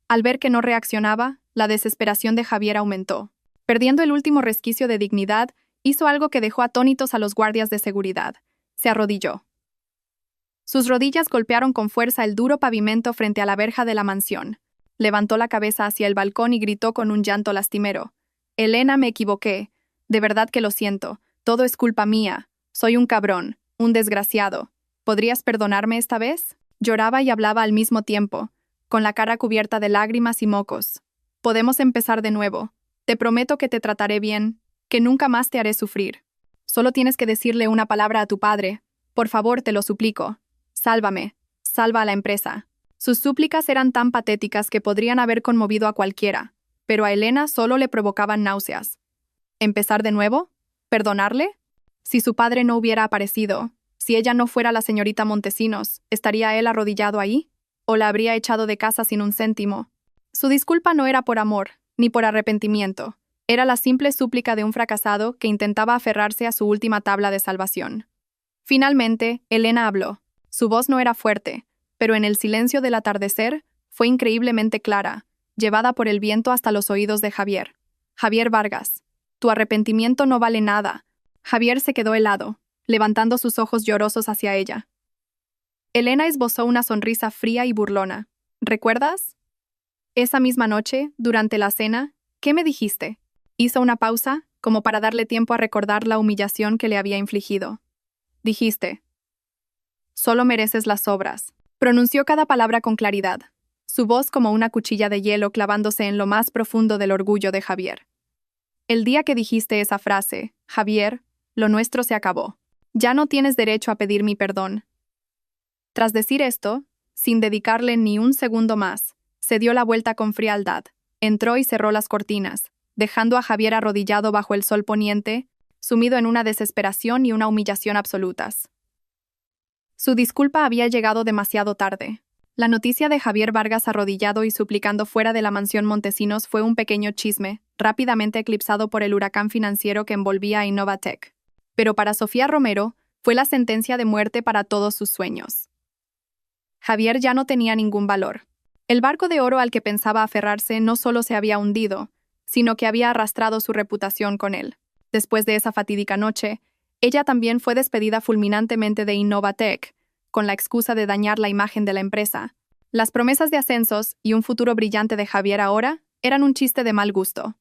Al ver que no reaccionaba, la desesperación de Javier aumentó. Perdiendo el último resquicio de dignidad, hizo algo que dejó atónitos a los guardias de seguridad. Se arrodilló. Sus rodillas golpearon con fuerza el duro pavimento frente a la verja de la mansión. Levantó la cabeza hacia el balcón y gritó con un llanto lastimero. «Elena, me equivoqué. De verdad que lo siento. Todo es culpa mía. Soy un cabrón, un desgraciado. ¿Podrías perdonarme esta vez?» Lloraba y hablaba al mismo tiempo, con la cara cubierta de lágrimas y mocos. «Podemos empezar de nuevo. Te prometo que te trataré bien, que nunca más te haré sufrir. Solo tienes que decirle una palabra a tu padre. Por favor, te lo suplico. Sálvame. Salva a la empresa. Sus súplicas eran tan patéticas que podrían haber conmovido a cualquiera, pero a Elena solo le provocaban náuseas. ¿Empezar de nuevo? ¿Perdonarle? Si su padre no hubiera aparecido, si ella no fuera la señorita Montesinos, ¿estaría él arrodillado ahí? ¿O la habría echado de casa sin un céntimo? Su disculpa no era por amor, ni por arrepentimiento. Era la simple súplica de un fracasado que intentaba aferrarse a su última tabla de salvación. Finalmente, Elena habló. Su voz no era fuerte, pero en el silencio del atardecer fue increíblemente clara, llevada por el viento hasta los oídos de Javier. Javier Vargas, tu arrepentimiento no vale nada. Javier se quedó helado, levantando sus ojos llorosos hacia ella. Elena esbozó una sonrisa fría y burlona. ¿Recuerdas? Esa misma noche, durante la cena, ¿qué me dijiste? Hizo una pausa, como para darle tiempo a recordar la humillación que le había infligido. Dijiste: solo mereces las obras. Pronunció cada palabra con claridad, su voz como una cuchilla de hielo clavándose en lo más profundo del orgullo de Javier. El día que dijiste esa frase, Javier, lo nuestro se acabó. Ya no tienes derecho a pedir mi perdón. Tras decir esto, sin dedicarle ni un segundo más, se dio la vuelta con frialdad, entró y cerró las cortinas, dejando a Javier arrodillado bajo el sol poniente, sumido en una desesperación y una humillación absolutas. Su disculpa había llegado demasiado tarde. La noticia de Javier Vargas arrodillado y suplicando fuera de la mansión Montesinos fue un pequeño chisme, rápidamente eclipsado por el huracán financiero que envolvía a Innovatec. Pero para Sofía Romero, fue la sentencia de muerte para todos sus sueños. Javier ya no tenía ningún valor. El barco de oro al que pensaba aferrarse no solo se había hundido, sino que había arrastrado su reputación con él. Después de esa fatídica noche, ella también fue despedida fulminantemente de Innovatec, con la excusa de dañar la imagen de la empresa. Las promesas de ascensos y un futuro brillante de Javier ahora eran un chiste de mal gusto.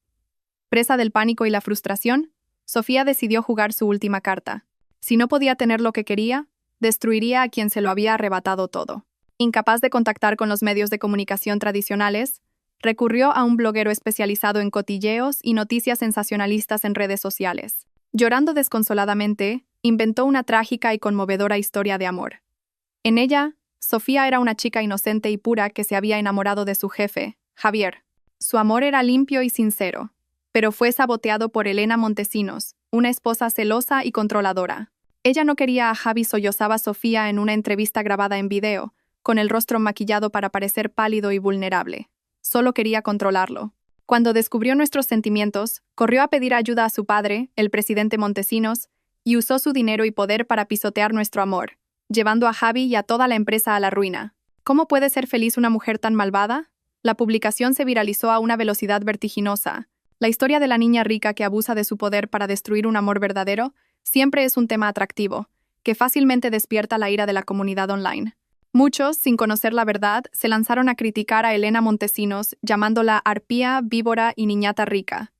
Presa del pánico y la frustración, Sofía decidió jugar su última carta. Si no podía tener lo que quería, destruiría a quien se lo había arrebatado todo. Incapaz de contactar con los medios de comunicación tradicionales, recurrió a un bloguero especializado en cotilleos y noticias sensacionalistas en redes sociales. Llorando desconsoladamente, inventó una trágica y conmovedora historia de amor. En ella, Sofía era una chica inocente y pura que se había enamorado de su jefe, Javier. Su amor era limpio y sincero, pero fue saboteado por Elena Montesinos, una esposa celosa y controladora. Ella no quería a Javi, sollozaba Sofía en una entrevista grabada en video, con el rostro maquillado para parecer pálido y vulnerable. Solo quería controlarlo. Cuando descubrió nuestros sentimientos, corrió a pedir ayuda a su padre, el presidente Montesinos, y usó su dinero y poder para pisotear nuestro amor, llevando a Javi y a toda la empresa a la ruina. ¿Cómo puede ser feliz una mujer tan malvada? La publicación se viralizó a una velocidad vertiginosa. La historia de la niña rica que abusa de su poder para destruir un amor verdadero siempre es un tema atractivo, que fácilmente despierta la ira de la comunidad online. Muchos, sin conocer la verdad, se lanzaron a criticar a Elena Montesinos, llamándola arpía, víbora y niñata rica.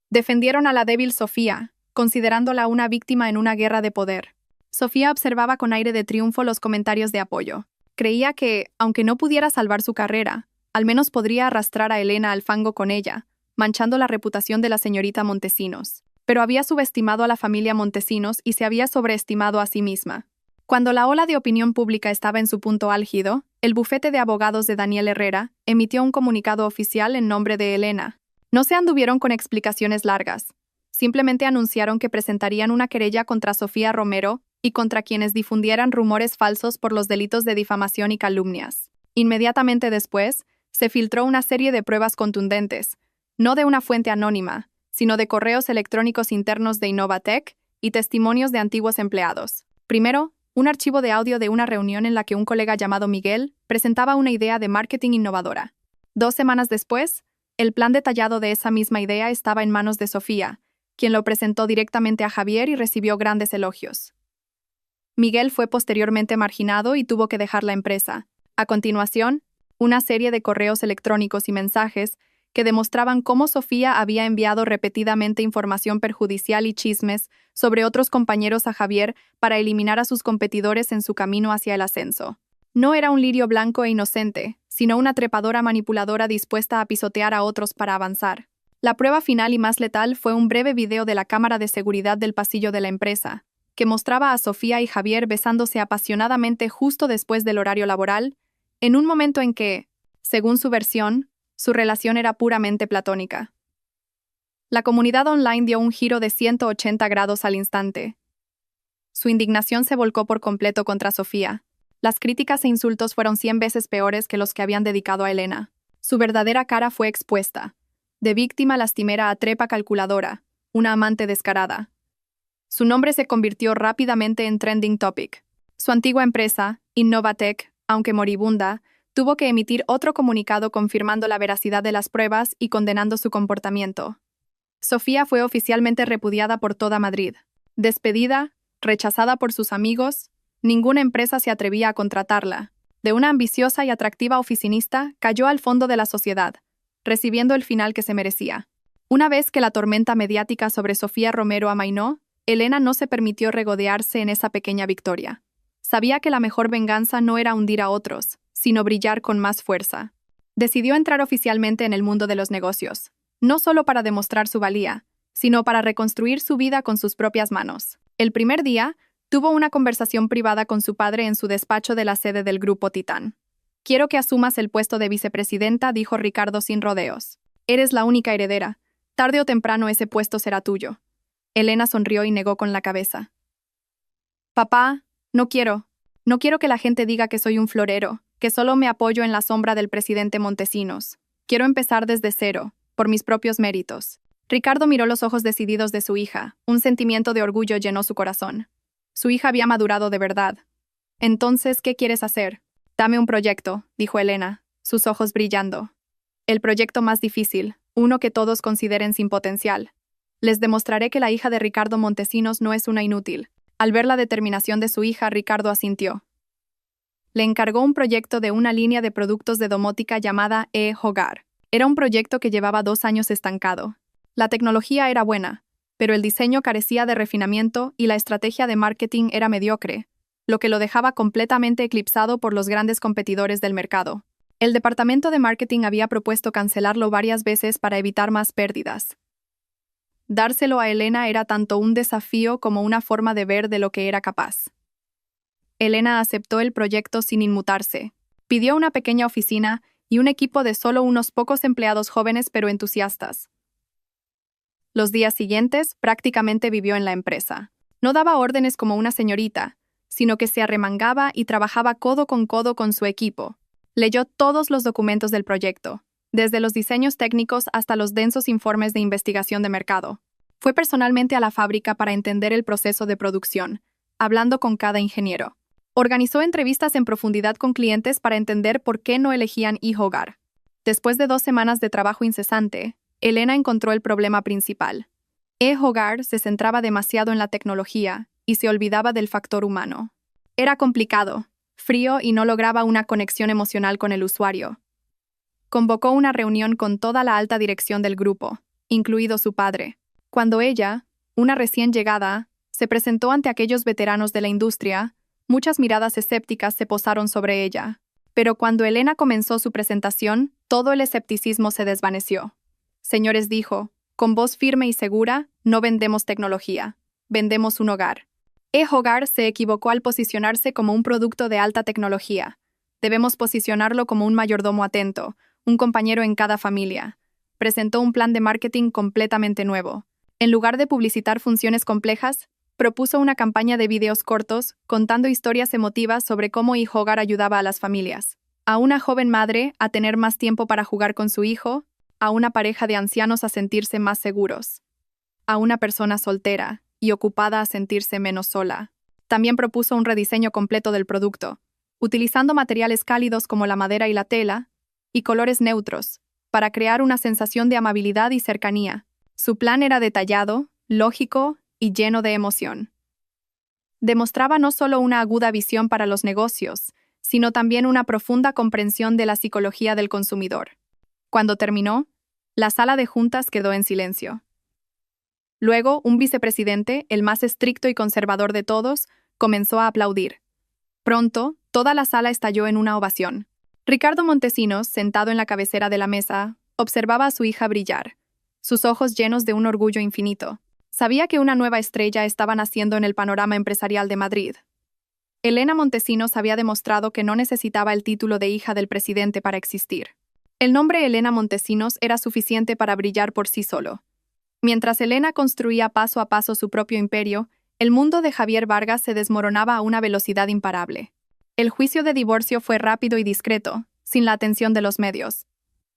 Defendieron a la débil Sofía, considerándola una víctima en una guerra de poder. Sofía observaba con aire de triunfo los comentarios de apoyo. Creía que, aunque no pudiera salvar su carrera, al menos podría arrastrar a Elena al fango con ella, manchando la reputación de la señorita Montesinos. Pero había subestimado a la familia Montesinos y se había sobreestimado a sí misma. Cuando la ola de opinión pública estaba en su punto álgido, el bufete de abogados de Daniel Herrera emitió un comunicado oficial en nombre de Elena. No se anduvieron con explicaciones largas. Simplemente anunciaron que presentarían una querella contra Sofía Romero y contra quienes difundieran rumores falsos por los delitos de difamación y calumnias. Inmediatamente después, se filtró una serie de pruebas contundentes, no de una fuente anónima, sino de correos electrónicos internos de Innovatec y testimonios de antiguos empleados. Primero, un archivo de audio de una reunión en la que un colega llamado Miguel presentaba una idea de marketing innovadora. 2 semanas después, el plan detallado de esa misma idea estaba en manos de Sofía, quien lo presentó directamente a Javier y recibió grandes elogios. Miguel fue posteriormente marginado y tuvo que dejar la empresa. A continuación, una serie de correos electrónicos y mensajes que demostraban cómo Sofía había enviado repetidamente información perjudicial y chismes sobre otros compañeros a Javier para eliminar a sus competidores en su camino hacia el ascenso. No era un lirio blanco e inocente, sino una trepadora manipuladora dispuesta a pisotear a otros para avanzar. La prueba final y más letal fue un breve video de la cámara de seguridad del pasillo de la empresa, que mostraba a Sofía y Javier besándose apasionadamente justo después del horario laboral en un momento en que, según su versión, su relación era puramente platónica. La comunidad online dio un giro de 180 grados al instante. Su indignación se volcó por completo contra Sofía. Las críticas e insultos fueron 100 veces peores que los que habían dedicado a Elena. Su verdadera cara fue expuesta. De víctima lastimera a trepa calculadora, una amante descarada. Su nombre se convirtió rápidamente en trending topic. Su antigua empresa, Innovatec, aunque moribunda, tuvo que emitir otro comunicado confirmando la veracidad de las pruebas y condenando su comportamiento. Sofía fue oficialmente repudiada por toda Madrid. Despedida, rechazada por sus amigos, ninguna empresa se atrevía a contratarla. De una ambiciosa y atractiva oficinista, cayó al fondo de la sociedad, recibiendo el final que se merecía. Una vez que la tormenta mediática sobre Sofía Romero amainó, Elena no se permitió regodearse en esa pequeña victoria. Sabía que la mejor venganza no era hundir a otros, sino brillar con más fuerza. Decidió entrar oficialmente en el mundo de los negocios, no solo para demostrar su valía, sino para reconstruir su vida con sus propias manos. El primer día, tuvo una conversación privada con su padre en su despacho de la sede del Grupo Titán. «Quiero que asumas el puesto de vicepresidenta», dijo Ricardo sin rodeos. «Eres la única heredera. Tarde o temprano ese puesto será tuyo». Elena sonrió y negó con la cabeza. «Papá, no quiero. No quiero que la gente diga que soy un florero, que solo me apoyo en la sombra del presidente Montesinos. Quiero empezar desde cero, por mis propios méritos». Ricardo miró los ojos decididos de su hija. Un sentimiento de orgullo llenó su corazón. Su hija había madurado de verdad. «Entonces, ¿qué quieres hacer?» «Dame un proyecto», dijo Elena, sus ojos brillando. «El proyecto más difícil, uno que todos consideren sin potencial. Les demostraré que la hija de Ricardo Montesinos no es una inútil». Al ver la determinación de su hija, Ricardo asintió. Le encargó un proyecto de una línea de productos de domótica llamada E-Hogar. Era un proyecto que llevaba 2 años estancado. La tecnología era buena, pero el diseño carecía de refinamiento y la estrategia de marketing era mediocre, lo que lo dejaba completamente eclipsado por los grandes competidores del mercado. El departamento de marketing había propuesto cancelarlo varias veces para evitar más pérdidas. Dárselo a Elena era tanto un desafío como una forma de ver de lo que era capaz. Elena aceptó el proyecto sin inmutarse. Pidió una pequeña oficina y un equipo de solo unos pocos empleados jóvenes pero entusiastas. Los días siguientes, prácticamente vivió en la empresa. No daba órdenes como una señorita, sino que se arremangaba y trabajaba codo con su equipo. Leyó todos los documentos del proyecto, desde los diseños técnicos hasta los densos informes de investigación de mercado. Fue personalmente a la fábrica para entender el proceso de producción, hablando con cada ingeniero. Organizó entrevistas en profundidad con clientes para entender por qué no elegían E-Hogar. Después de 2 semanas de trabajo incesante, Elena encontró el problema principal. E-Hogar se centraba demasiado en la tecnología y se olvidaba del factor humano. Era complicado, frío y no lograba una conexión emocional con el usuario. Convocó una reunión con toda la alta dirección del grupo, incluido su padre. Cuando ella, una recién llegada, se presentó ante aquellos veteranos de la industria, muchas miradas escépticas se posaron sobre ella. Pero cuando Elena comenzó su presentación, todo el escepticismo se desvaneció. «Señores», dijo, con voz firme y segura, «no vendemos tecnología, vendemos un hogar». E-Hogar se equivocó al posicionarse como un producto de alta tecnología. Debemos posicionarlo como un mayordomo atento, un compañero en cada familia. Presentó un plan de marketing completamente nuevo. En lugar de publicitar funciones complejas, propuso una campaña de videos cortos, contando historias emotivas sobre cómo E-Hogar ayudaba a las familias. A una joven madre a tener más tiempo para jugar con su hijo, a una pareja de ancianos a sentirse más seguros, a una persona soltera y ocupada a sentirse menos sola. También propuso un rediseño completo del producto, utilizando materiales cálidos como la madera y la tela, y colores neutros, para crear una sensación de amabilidad y cercanía. Su plan era detallado, lógico y lleno de emoción. Demostraba no solo una aguda visión para los negocios, sino también una profunda comprensión de la psicología del consumidor. Cuando terminó, la sala de juntas quedó en silencio. Luego, un vicepresidente, el más estricto y conservador de todos, comenzó a aplaudir. Pronto, toda la sala estalló en una ovación. Ricardo Montesinos, sentado en la cabecera de la mesa, observaba a su hija brillar, sus ojos llenos de un orgullo infinito. Sabía que una nueva estrella estaba naciendo en el panorama empresarial de Madrid. Elena Montesinos había demostrado que no necesitaba el título de hija del presidente para existir. El nombre Elena Montesinos era suficiente para brillar por sí solo. Mientras Elena construía paso a paso su propio imperio, el mundo de Javier Vargas se desmoronaba a una velocidad imparable. El juicio de divorcio fue rápido y discreto, sin la atención de los medios.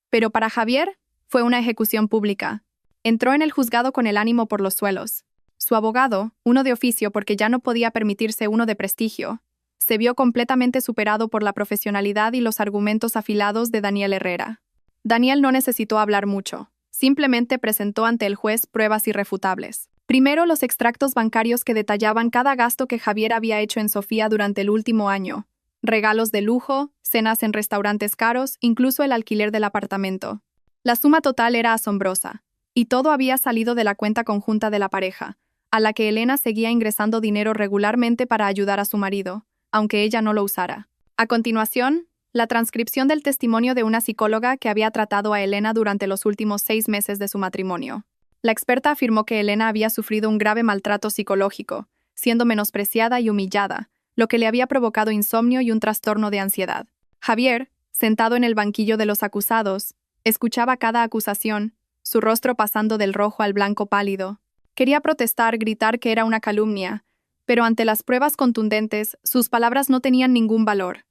Pero para Javier, fue una ejecución pública. Entró en el juzgado con el ánimo por los suelos. Su abogado, uno de oficio porque ya no podía permitirse uno de prestigio, se vio completamente superado por la profesionalidad y los argumentos afilados de Daniel Herrera. Daniel no necesitó hablar mucho. Simplemente presentó ante el juez pruebas irrefutables. Primero, los extractos bancarios que detallaban cada gasto que Javier había hecho en Sofía durante el último año. Regalos de lujo, cenas en restaurantes caros, incluso el alquiler del apartamento. La suma total era asombrosa, y todo había salido de la cuenta conjunta de la pareja, a la que Elena seguía ingresando dinero regularmente para ayudar a su marido, aunque ella no lo usara. A continuación, la transcripción del testimonio de una psicóloga que había tratado a Elena durante los últimos 6 meses de su matrimonio. La experta afirmó que Elena había sufrido un grave maltrato psicológico, siendo menospreciada y humillada, lo que le había provocado insomnio y un trastorno de ansiedad. Javier, sentado en el banquillo de los acusados, escuchaba cada acusación, su rostro pasando del rojo al blanco pálido. Quería protestar, gritar que era una calumnia, pero ante las pruebas contundentes, sus palabras no tenían ningún valor.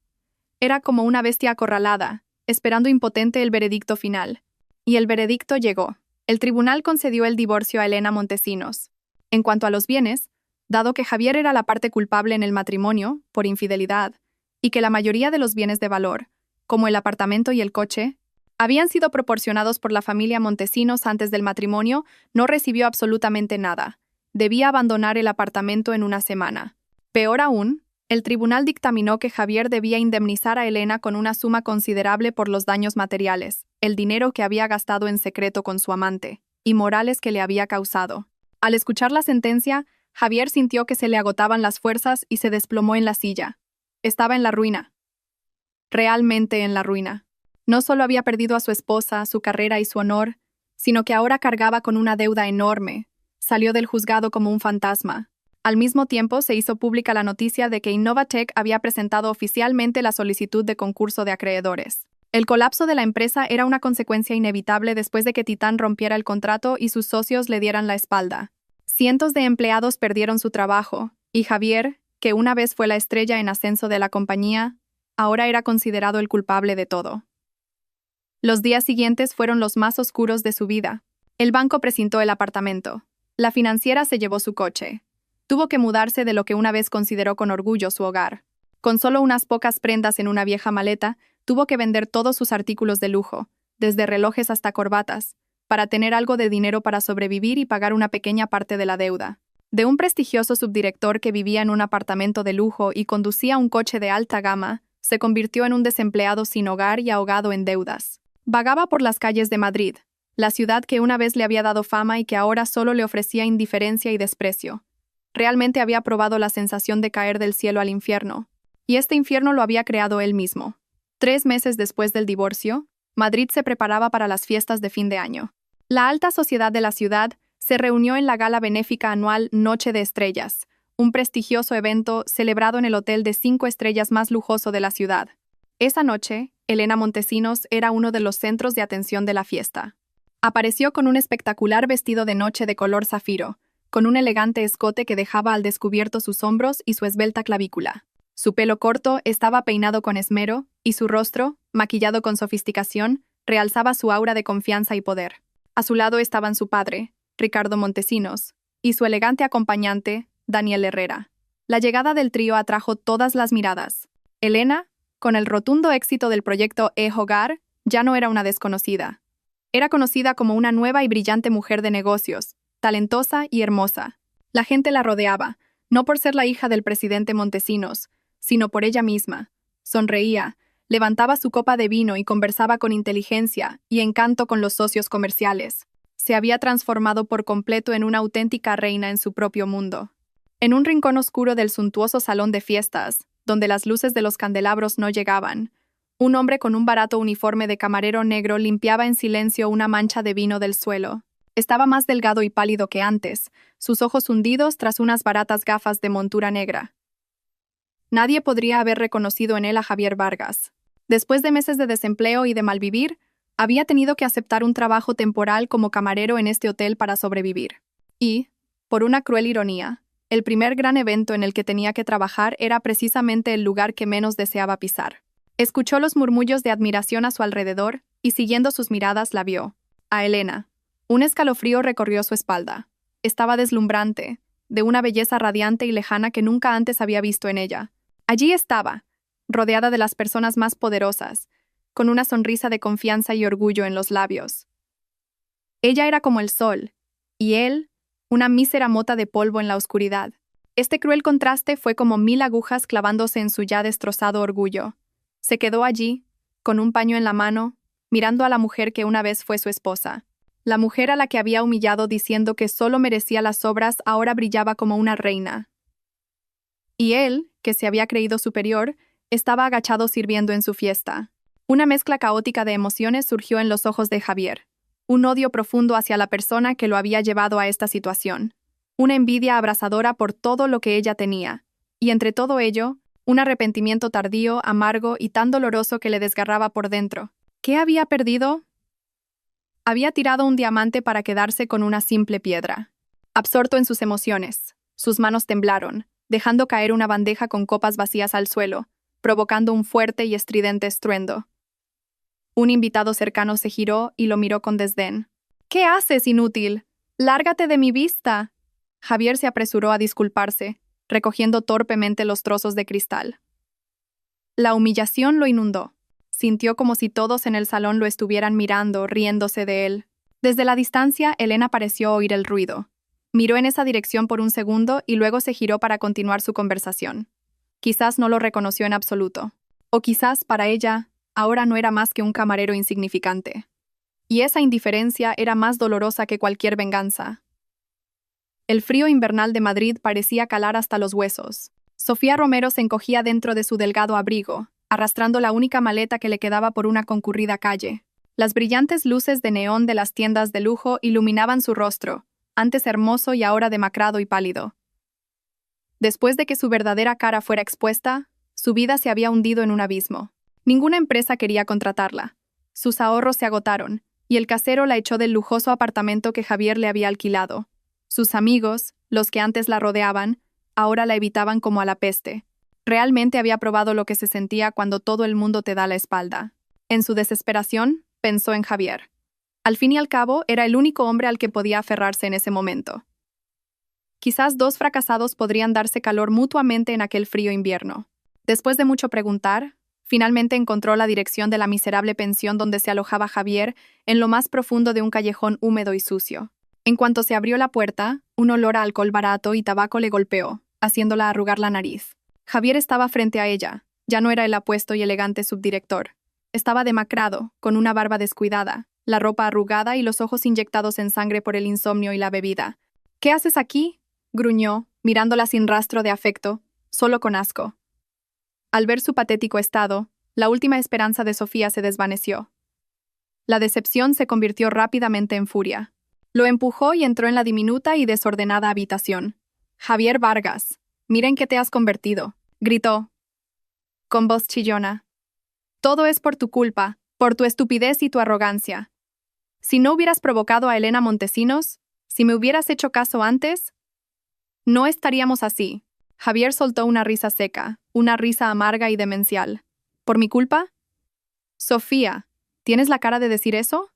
Era como una bestia acorralada, esperando impotente el veredicto final. Y el veredicto llegó. El tribunal concedió el divorcio a Elena Montesinos. En cuanto a los bienes, dado que Javier era la parte culpable en el matrimonio, por infidelidad, y que la mayoría de los bienes de valor, como el apartamento y el coche, habían sido proporcionados por la familia Montesinos antes del matrimonio, no recibió absolutamente nada. Debía abandonar el apartamento en una semana. Peor aún, el tribunal dictaminó que Javier debía indemnizar a Elena con una suma considerable por los daños materiales, el dinero que había gastado en secreto con su amante, y morales que le había causado. Al escuchar la sentencia, Javier sintió que se le agotaban las fuerzas y se desplomó en la silla. Estaba en la ruina. Realmente en la ruina. No solo había perdido a su esposa, su carrera y su honor, sino que ahora cargaba con una deuda enorme. Salió del juzgado como un fantasma. Al mismo tiempo, se hizo pública la noticia de que Innovatec había presentado oficialmente la solicitud de concurso de acreedores. El colapso de la empresa era una consecuencia inevitable después de que Titán rompiera el contrato y sus socios le dieran la espalda. Cientos de empleados perdieron su trabajo, y Javier, que una vez fue la estrella en ascenso de la compañía, ahora era considerado el culpable de todo. Los días siguientes fueron los más oscuros de su vida. El banco precintó el apartamento. La financiera se llevó su coche. Tuvo que mudarse de lo que una vez consideró con orgullo su hogar. Con solo unas pocas prendas en una vieja maleta, tuvo que vender todos sus artículos de lujo, desde relojes hasta corbatas, para tener algo de dinero para sobrevivir y pagar una pequeña parte de la deuda. De un prestigioso subdirector que vivía en un apartamento de lujo y conducía un coche de alta gama, se convirtió en un desempleado sin hogar y ahogado en deudas. Vagaba por las calles de Madrid, la ciudad que una vez le había dado fama y que ahora solo le ofrecía indiferencia y desprecio. Realmente había probado la sensación de caer del cielo al infierno, y este infierno lo había creado él mismo. 3 meses después del divorcio, Madrid se preparaba para las fiestas de fin de año. La alta sociedad de la ciudad se reunió en la gala benéfica anual Noche de Estrellas, un prestigioso evento celebrado en el hotel de 5 estrellas más lujoso de la ciudad. Esa noche, Elena Montesinos era uno de los centros de atención de la fiesta. Apareció con un espectacular vestido de noche de color zafiro, con un elegante escote que dejaba al descubierto sus hombros y su esbelta clavícula. Su pelo corto estaba peinado con esmero, y su rostro, maquillado con sofisticación, realzaba su aura de confianza y poder. A su lado estaban su padre, Ricardo Montesinos, y su elegante acompañante, Daniel Herrera. La llegada del trío atrajo todas las miradas. Elena, con el rotundo éxito del proyecto E-Hogar, ya no era una desconocida. Era conocida como una nueva y brillante mujer de negocios, talentosa y hermosa. La gente la rodeaba, no por ser la hija del presidente Montesinos, sino por ella misma. Sonreía, levantaba su copa de vino y conversaba con inteligencia y encanto con los socios comerciales. Se había transformado por completo en una auténtica reina en su propio mundo. En un rincón oscuro del suntuoso salón de fiestas, donde las luces de los candelabros no llegaban, un hombre con un barato uniforme de camarero negro limpiaba en silencio una mancha de vino del suelo. Estaba más delgado y pálido que antes, sus ojos hundidos tras unas baratas gafas de montura negra. Nadie podría haber reconocido en él a Javier Vargas. Después de meses de desempleo y de malvivir, había tenido que aceptar un trabajo temporal como camarero en este hotel para sobrevivir. Y, por una cruel ironía, el primer gran evento en el que tenía que trabajar era precisamente el lugar que menos deseaba pisar. Escuchó los murmullos de admiración a su alrededor y, siguiendo sus miradas, la vio. A Elena. Un escalofrío recorrió su espalda. Estaba deslumbrante, de una belleza radiante y lejana que nunca antes había visto en ella. Allí estaba, rodeada de las personas más poderosas, con una sonrisa de confianza y orgullo en los labios. Ella era como el sol, y él, una mísera mota de polvo en la oscuridad. Este cruel contraste fue como 1000 agujas clavándose en su ya destrozado orgullo. Se quedó allí, con un paño en la mano, mirando a la mujer que una vez fue su esposa. La mujer a la que había humillado diciendo que solo merecía las sobras ahora brillaba como una reina. Y él, que se había creído superior, estaba agachado sirviendo en su fiesta. Una mezcla caótica de emociones surgió en los ojos de Javier. Un odio profundo hacia la persona que lo había llevado a esta situación. Una envidia abrasadora por todo lo que ella tenía. Y entre todo ello, un arrepentimiento tardío, amargo y tan doloroso que le desgarraba por dentro. ¿Qué había perdido? Había tirado un diamante para quedarse con una simple piedra. Absorto en sus emociones, sus manos temblaron, dejando caer una bandeja con copas vacías al suelo, provocando un fuerte y estridente estruendo. Un invitado cercano se giró y lo miró con desdén. «¿Qué haces, inútil? ¡Lárgate de mi vista!». Javier se apresuró a disculparse, recogiendo torpemente los trozos de cristal. La humillación lo inundó. Sintió como si todos en el salón lo estuvieran mirando, riéndose de él. Desde la distancia, Elena pareció oír el ruido. Miró en esa dirección por un segundo y luego se giró para continuar su conversación. Quizás no lo reconoció en absoluto. O quizás, para ella, ahora no era más que un camarero insignificante. Y esa indiferencia era más dolorosa que cualquier venganza. El frío invernal de Madrid parecía calar hasta los huesos. Sofía Romero se encogía dentro de su delgado abrigo, arrastrando la única maleta que le quedaba por una concurrida calle. Las brillantes luces de neón de las tiendas de lujo iluminaban su rostro, antes hermoso y ahora demacrado y pálido. Después de que su verdadera cara fuera expuesta, su vida se había hundido en un abismo. Ninguna empresa quería contratarla. Sus ahorros se agotaron, y el casero la echó del lujoso apartamento que Javier le había alquilado. Sus amigos, los que antes la rodeaban, ahora la evitaban como a la peste. Realmente había probado lo que se sentía cuando todo el mundo te da la espalda. En su desesperación, pensó en Javier. Al fin y al cabo, era el único hombre al que podía aferrarse en ese momento. Quizás 2 fracasados podrían darse calor mutuamente en aquel frío invierno. Después de mucho preguntar, finalmente encontró la dirección de la miserable pensión donde se alojaba Javier en lo más profundo de un callejón húmedo y sucio. En cuanto se abrió la puerta, un olor a alcohol barato y tabaco le golpeó, haciéndola arrugar la nariz. Javier estaba frente a ella. Ya no era el apuesto y elegante subdirector. Estaba demacrado, con una barba descuidada, la ropa arrugada y los ojos inyectados en sangre por el insomnio y la bebida. «¿Qué haces aquí?», gruñó, mirándola sin rastro de afecto, solo con asco. Al ver su patético estado, la última esperanza de Sofía se desvaneció. La decepción se convirtió rápidamente en furia. Lo empujó y entró en la diminuta y desordenada habitación. «Javier Vargas, mira en qué te has convertido», gritó, con voz chillona. «Todo es por tu culpa, por tu estupidez y tu arrogancia. Si no hubieras provocado a Elena Montesinos, si me hubieras hecho caso antes, no estaríamos así». Javier soltó una risa seca, una risa amarga y demencial. «¿Por mi culpa? Sofía, ¿tienes la cara de decir eso?».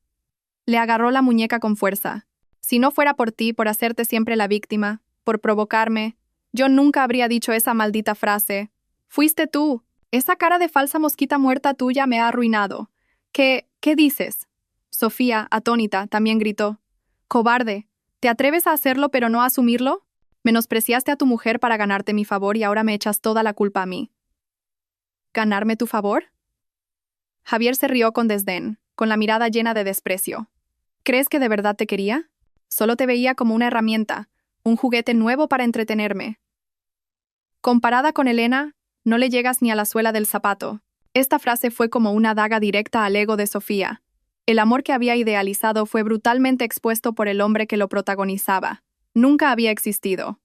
Le agarró la muñeca con fuerza. «Si no fuera por ti, por hacerte siempre la víctima, por provocarme, yo nunca habría dicho esa maldita frase. Fuiste tú. Esa cara de falsa mosquita muerta tuya me ha arruinado». ¿Qué dices?». Sofía, atónita, también gritó. «Cobarde, ¿te atreves a hacerlo pero no a asumirlo? Menospreciaste a tu mujer para ganarte mi favor y ahora me echas toda la culpa a mí». «¿Ganarme tu favor?». Javier se rió con desdén, con la mirada llena de desprecio. «¿Crees que de verdad te quería? Solo te veía como una herramienta, un juguete nuevo para entretenerme. Comparada con Elena, no le llegas ni a la suela del zapato». Esta frase fue como una daga directa al ego de Sofía. El amor que había idealizado fue brutalmente expuesto por el hombre que lo protagonizaba. Nunca había existido.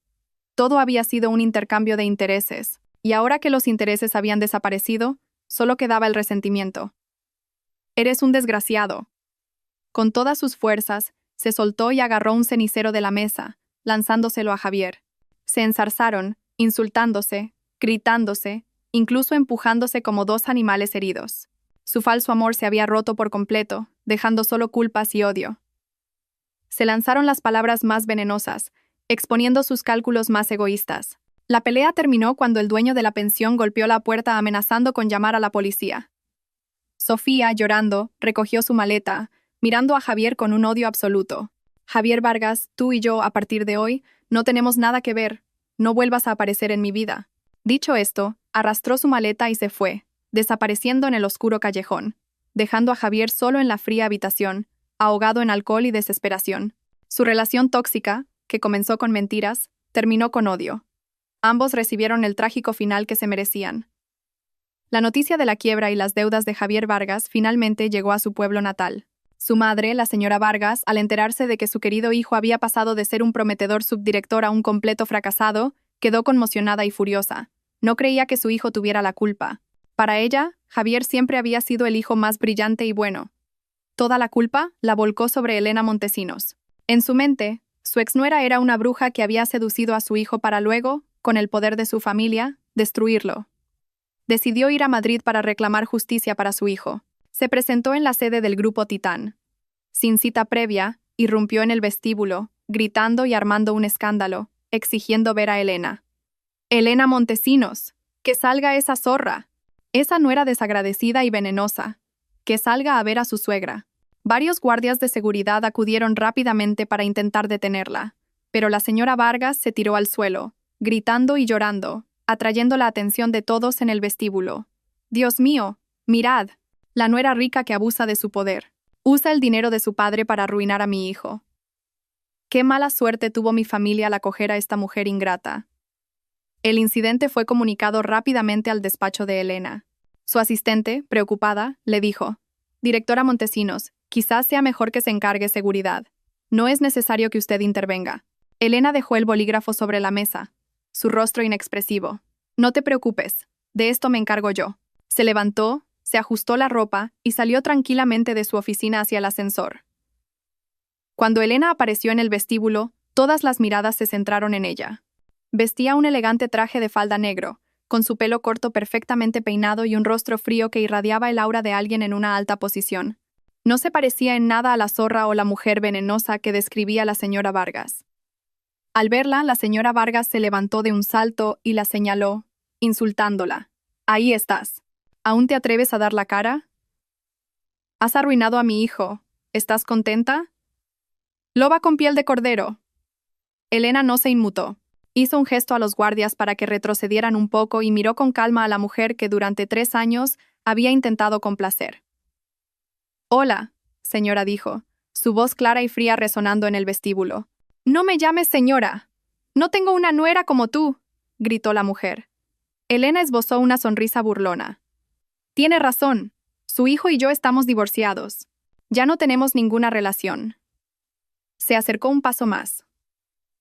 Todo había sido un intercambio de intereses. Y ahora que los intereses habían desaparecido, solo quedaba el resentimiento. «Eres un desgraciado». Con todas sus fuerzas, se soltó y agarró un cenicero de la mesa, lanzándoselo a Javier. Se enzarzaron, insultándose, gritándose, incluso empujándose como dos animales heridos. Su falso amor se había roto por completo, dejando solo culpas y odio. Se lanzaron las palabras más venenosas, exponiendo sus cálculos más egoístas. La pelea terminó cuando el dueño de la pensión golpeó la puerta amenazando con llamar a la policía. Sofía, llorando, recogió su maleta, mirando a Javier con un odio absoluto. «Javier Vargas, tú y yo, a partir de hoy, no tenemos nada que ver. No vuelvas a aparecer en mi vida». Dicho esto, arrastró su maleta y se fue, desapareciendo en el oscuro callejón, dejando a Javier solo en la fría habitación, ahogado en alcohol y desesperación. Su relación tóxica, que comenzó con mentiras, terminó con odio. Ambos recibieron el trágico final que se merecían. La noticia de la quiebra y las deudas de Javier Vargas finalmente llegó a su pueblo natal. Su madre, la señora Vargas, al enterarse de que su querido hijo había pasado de ser un prometedor subdirector a un completo fracasado, quedó conmocionada y furiosa. No creía que su hijo tuviera la culpa. Para ella, Javier siempre había sido el hijo más brillante y bueno. Toda la culpa la volcó sobre Elena Montesinos. En su mente, su exnuera era una bruja que había seducido a su hijo para luego, con el poder de su familia, destruirlo. Decidió ir a Madrid para reclamar justicia para su hijo. Se presentó en la sede del Grupo Titán. Sin cita previa, irrumpió en el vestíbulo, gritando y armando un escándalo, exigiendo ver a Elena. «Elena Montesinos, que salga esa zorra. Esa nuera desagradecida y venenosa. Que salga a ver a su suegra». Varios guardias de seguridad acudieron rápidamente para intentar detenerla, pero la señora Vargas se tiró al suelo, gritando y llorando, atrayendo la atención de todos en el vestíbulo. «Dios mío, mirad, la nuera rica que abusa de su poder. Usa el dinero de su padre para arruinar a mi hijo. Qué mala suerte tuvo mi familia al acoger a esta mujer ingrata». El incidente fue comunicado rápidamente al despacho de Elena. Su asistente, preocupada, le dijo: «Directora Montesinos, quizás sea mejor que se encargue seguridad. No es necesario que usted intervenga». Elena dejó el bolígrafo sobre la mesa, su rostro inexpresivo. «No te preocupes, de esto me encargo yo». Se levantó, se ajustó la ropa y salió tranquilamente de su oficina hacia el ascensor. Cuando Elena apareció en el vestíbulo, todas las miradas se centraron en ella. Vestía un elegante traje de falda negro, con su pelo corto perfectamente peinado y un rostro frío que irradiaba el aura de alguien en una alta posición. No se parecía en nada a la zorra o la mujer venenosa que describía la señora Vargas. Al verla, la señora Vargas se levantó de un salto y la señaló, insultándola. «Ahí estás. ¿Aún te atreves a dar la cara? Has arruinado a mi hijo. ¿Estás contenta? Loba con piel de cordero». Elena no se inmutó. Hizo un gesto a los guardias para que retrocedieran un poco y miró con calma a la mujer que durante 3 años había intentado complacer. «Hola», señora dijo, su voz clara y fría resonando en el vestíbulo. «No me llames señora. No tengo una nuera como tú», gritó la mujer. Elena esbozó una sonrisa burlona. «Tiene razón. Su hijo y yo estamos divorciados. Ya no tenemos ninguna relación». Se acercó un paso más.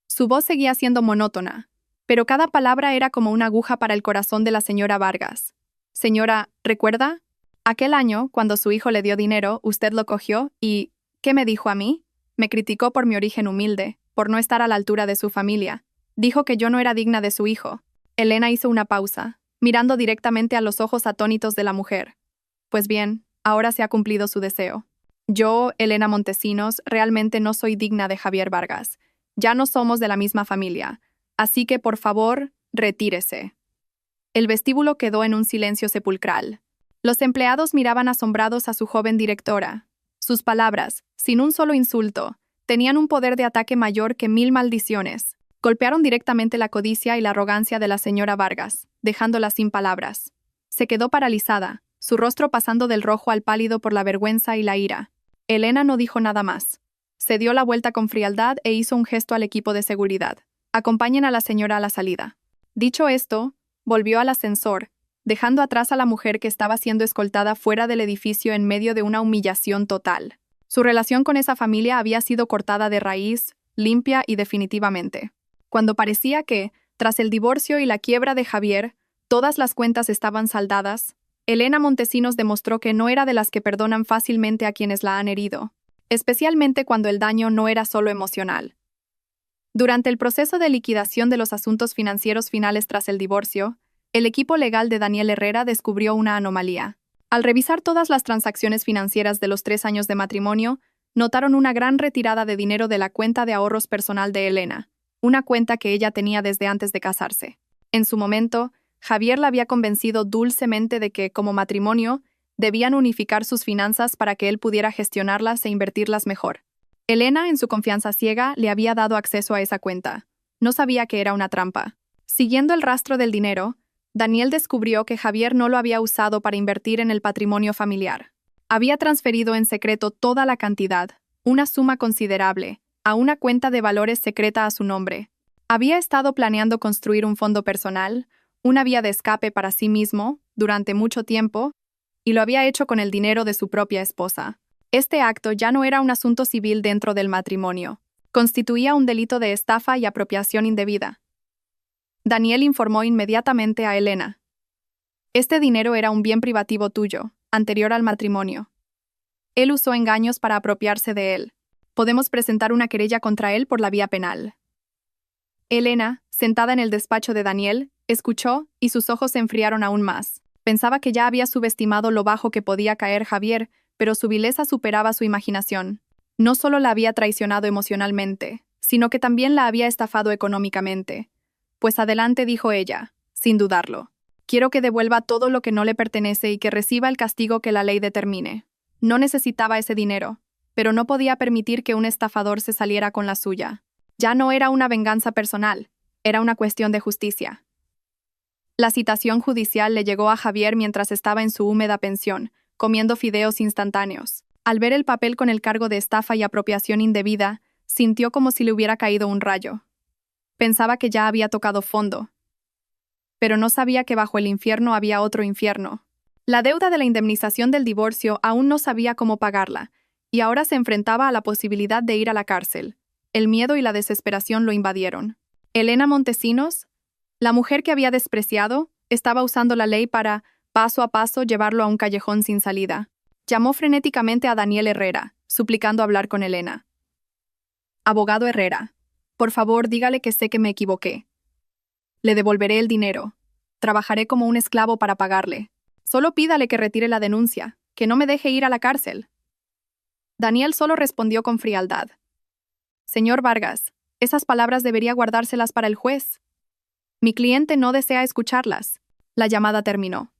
Su voz seguía siendo monótona, pero cada palabra era como una aguja para el corazón de la señora Vargas. «Señora, ¿recuerda? Aquel año, cuando su hijo le dio dinero, usted lo cogió y... ¿qué me dijo a mí? Me criticó por mi origen humilde, por no estar a la altura de su familia. Dijo que yo no era digna de su hijo». Elena hizo una pausa, mirando directamente a los ojos atónitos de la mujer. «Pues bien, ahora se ha cumplido su deseo. Yo, Elena Montesinos, realmente no soy digna de Javier Vargas. Ya no somos de la misma familia, así que, por favor, retírese». El vestíbulo quedó en un silencio sepulcral. Los empleados miraban asombrados a su joven directora. Sus palabras, sin un solo insulto, tenían un poder de ataque mayor que 1000 maldiciones. Golpearon directamente la codicia y la arrogancia de la señora Vargas, dejándola sin palabras. Se quedó paralizada, su rostro pasando del rojo al pálido por la vergüenza y la ira. Elena no dijo nada más. Se dio la vuelta con frialdad e hizo un gesto al equipo de seguridad. «Acompañen a la señora a la salida». Dicho esto, volvió al ascensor, dejando atrás a la mujer que estaba siendo escoltada fuera del edificio en medio de una humillación total. Su relación con esa familia había sido cortada de raíz, limpia y definitivamente. Cuando parecía que, tras el divorcio y la quiebra de Javier, Todas las cuentas estaban saldadas. Elena Montesinos demostró que no era de las que perdonan fácilmente a quienes la han herido, especialmente cuando el daño no era solo emocional. Durante el proceso de liquidación de los asuntos financieros finales tras el divorcio, el equipo legal de Daniel Herrera descubrió una anomalía. Al revisar todas las transacciones financieras de los 3 años de matrimonio, notaron una gran retirada de dinero de la cuenta de ahorros personal de Elena, una cuenta que ella tenía desde antes de casarse. En su momento, Javier la había convencido dulcemente de que, como matrimonio, debían unificar sus finanzas para que él pudiera gestionarlas e invertirlas mejor. Elena, en su confianza ciega, le había dado acceso a esa cuenta. No sabía que era una trampa. Siguiendo el rastro del dinero, Daniel descubrió que Javier no lo había usado para invertir en el patrimonio familiar. Había transferido en secreto toda la cantidad, una suma considerable, a una cuenta de valores secreta a su nombre. Había estado planeando construir un fondo personal, una vía de escape para sí mismo, durante mucho tiempo, y lo había hecho con el dinero de su propia esposa. Este acto ya no era un asunto civil dentro del matrimonio. Constituía un delito de estafa y apropiación indebida. Daniel informó inmediatamente a Elena. Este dinero era un bien privativo tuyo, anterior al matrimonio. Él usó engaños para apropiarse de él. Podemos presentar una querella contra él por la vía penal. Elena, sentada en el despacho de Daniel, escuchó y sus ojos se enfriaron aún más. Pensaba que ya había subestimado lo bajo que podía caer Javier, pero su vileza superaba su imaginación. No solo la había traicionado emocionalmente, sino que también la había estafado económicamente. Pues adelante, dijo ella, sin dudarlo. Quiero que devuelva todo lo que no le pertenece y que reciba el castigo que la ley determine. No necesitaba ese dinero, pero no podía permitir que un estafador se saliera con la suya. Ya no era una venganza personal, era una cuestión de justicia. La citación judicial le llegó a Javier mientras estaba en su húmeda pensión, comiendo fideos instantáneos. Al ver el papel con el cargo de estafa y apropiación indebida, sintió como si le hubiera caído un rayo. Pensaba que ya había tocado fondo, pero no sabía que bajo el infierno había otro infierno. La deuda de la indemnización del divorcio aún no sabía cómo pagarla, y ahora se enfrentaba a la posibilidad de ir a la cárcel. El miedo y la desesperación lo invadieron. Elena Montesinos, la mujer que había despreciado, estaba usando la ley para, paso a paso, llevarlo a un callejón sin salida. Llamó frenéticamente a Daniel Herrera, suplicando hablar con Elena. Abogado Herrera, por favor, dígale que sé que me equivoqué. Le devolveré el dinero. Trabajaré como un esclavo para pagarle. Solo pídale que retire la denuncia, que no me deje ir a la cárcel. Daniel solo respondió con frialdad. Señor Vargas, esas palabras debería guardárselas para el juez. Mi cliente no desea escucharlas. La llamada terminó.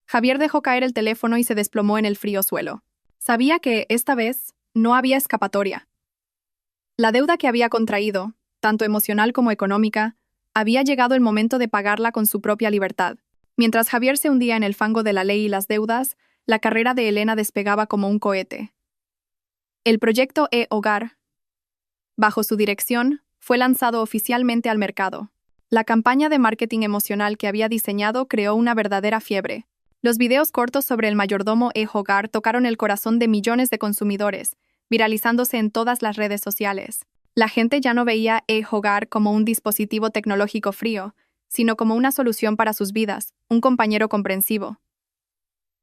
Javier dejó caer el teléfono y se desplomó en el frío suelo. Sabía que, esta vez, no había escapatoria. La deuda que había contraído, tanto emocional como económica, había llegado el momento de pagarla con su propia libertad. Mientras Javier se hundía en el fango de la ley y las deudas, la carrera de Elena despegaba como un cohete. El proyecto E-Hogar, bajo su dirección, fue lanzado oficialmente al mercado. La campaña de marketing emocional que había diseñado creó una verdadera fiebre. Los videos cortos sobre el mayordomo E-Hogar tocaron el corazón de millones de consumidores, viralizándose en todas las redes sociales. La gente ya no veía E-Hogar como un dispositivo tecnológico frío, sino como una solución para sus vidas, un compañero comprensivo.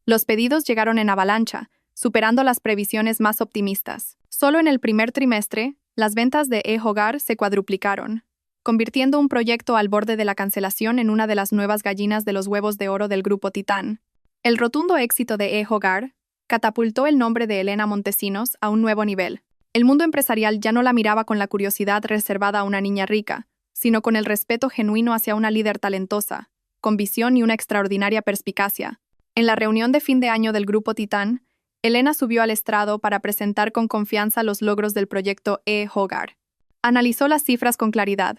Los pedidos llegaron en avalancha, superando las previsiones más optimistas. Solo en el primer trimestre, las ventas de E-Hogar se cuadruplicaron, convirtiendo un proyecto al borde de la cancelación en una de las nuevas gallinas de los huevos de oro del grupo Titán. El rotundo éxito de E-Hogar catapultó el nombre de Elena Montesinos a un nuevo nivel. El mundo empresarial ya no la miraba con la curiosidad reservada a una niña rica, sino con el respeto genuino hacia una líder talentosa, con visión y una extraordinaria perspicacia. En la reunión de fin de año del grupo Titán, Elena subió al estrado para presentar con confianza los logros del proyecto E-Hogar. Analizó las cifras con claridad,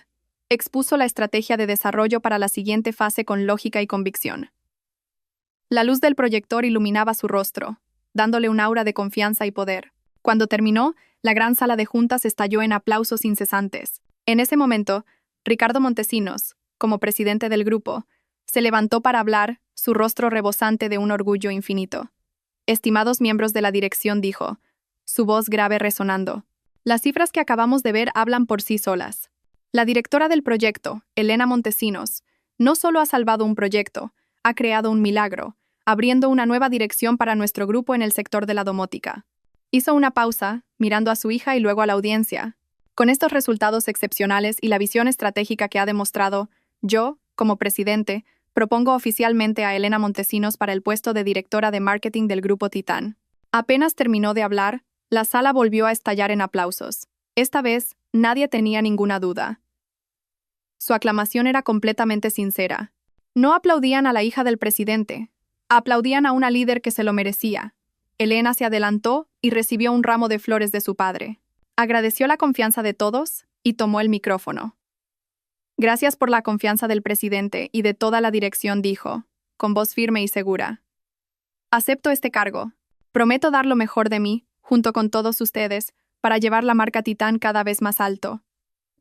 expuso la estrategia de desarrollo para la siguiente fase con lógica y convicción. La luz del proyector iluminaba su rostro, dándole un aura de confianza y poder. Cuando terminó, la gran sala de juntas estalló en aplausos incesantes. En ese momento, Ricardo Montesinos, como presidente del grupo, se levantó para hablar, su rostro rebosante de un orgullo infinito. Estimados miembros de la dirección, dijo, su voz grave resonando. Las cifras que acabamos de ver hablan por sí solas. La directora del proyecto, Elena Montesinos, No solo ha salvado un proyecto, ha creado un milagro, abriendo una nueva dirección para nuestro grupo en el sector de la domótica. Hizo una pausa, mirando a su hija y luego a la audiencia. Con estos resultados excepcionales y la visión estratégica que ha demostrado, yo, como presidente, propongo oficialmente a Elena Montesinos para el puesto de directora de marketing del Grupo Titán. Apenas terminó de hablar, la sala volvió a estallar en aplausos. Esta vez, nadie tenía ninguna duda. Su aclamación era completamente sincera. No aplaudían a la hija del presidente, aplaudían a una líder que se lo merecía. Elena se adelantó y recibió un ramo de flores de su padre. Agradeció la confianza de todos y tomó el micrófono. Gracias por la confianza del presidente y de toda la dirección, dijo, con voz firme y segura. Acepto este cargo. Prometo dar lo mejor de mí, junto con todos ustedes, para llevar la marca Titán cada vez más alto.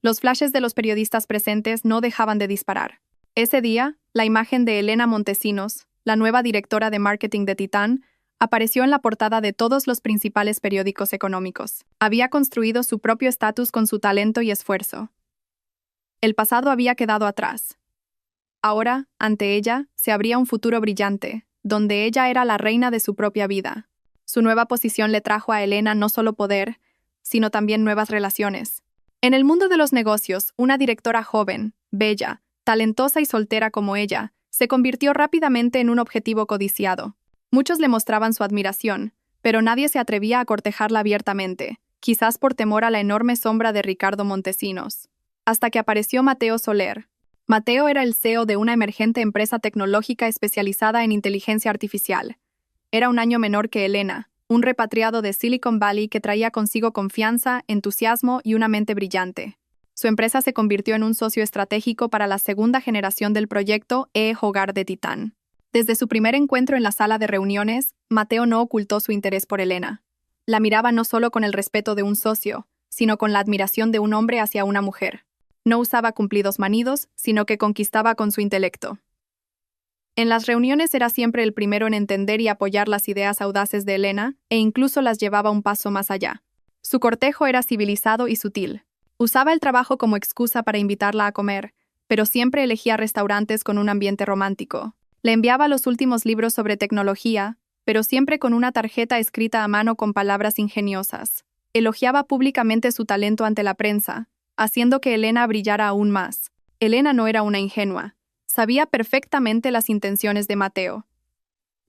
Los flashes de los periodistas presentes no dejaban de disparar. Ese día, la imagen de Elena Montesinos, la nueva directora de marketing de Titán, apareció en la portada de todos los principales periódicos económicos. Había construido su propio estatus con su talento y esfuerzo. El pasado había quedado atrás. Ahora, ante ella, se abría un futuro brillante, donde ella era la reina de su propia vida. Su nueva posición le trajo a Elena no solo poder, sino también nuevas relaciones. En el mundo de los negocios, una directora joven, bella, talentosa y soltera como ella, se convirtió rápidamente en un objetivo codiciado. Muchos le mostraban su admiración, pero nadie se atrevía a cortejarla abiertamente, quizás por temor a la enorme sombra de Ricardo Montesinos. Hasta que apareció Mateo Soler. Mateo era el CEO de una emergente empresa tecnológica especializada en inteligencia artificial. Era un año menor que Elena, un repatriado de Silicon Valley que traía consigo confianza, entusiasmo y una mente brillante. Su empresa se convirtió en un socio estratégico para la segunda generación del proyecto Hogar de Titán. Desde su primer encuentro en la sala de reuniones, Mateo no ocultó su interés por Elena. La miraba no solo con el respeto de un socio, sino con la admiración de un hombre hacia una mujer. No usaba cumplidos manidos, sino que conquistaba con su intelecto. En las reuniones era siempre el primero en entender y apoyar las ideas audaces de Elena, e incluso las llevaba un paso más allá. Su cortejo era civilizado y sutil. Usaba el trabajo como excusa para invitarla a comer, pero siempre elegía restaurantes con un ambiente romántico. Le enviaba los últimos libros sobre tecnología, pero siempre con una tarjeta escrita a mano con palabras ingeniosas. Elogiaba públicamente su talento ante la prensa, haciendo que Elena brillara aún más. Elena no era una ingenua. Sabía perfectamente las intenciones de Mateo.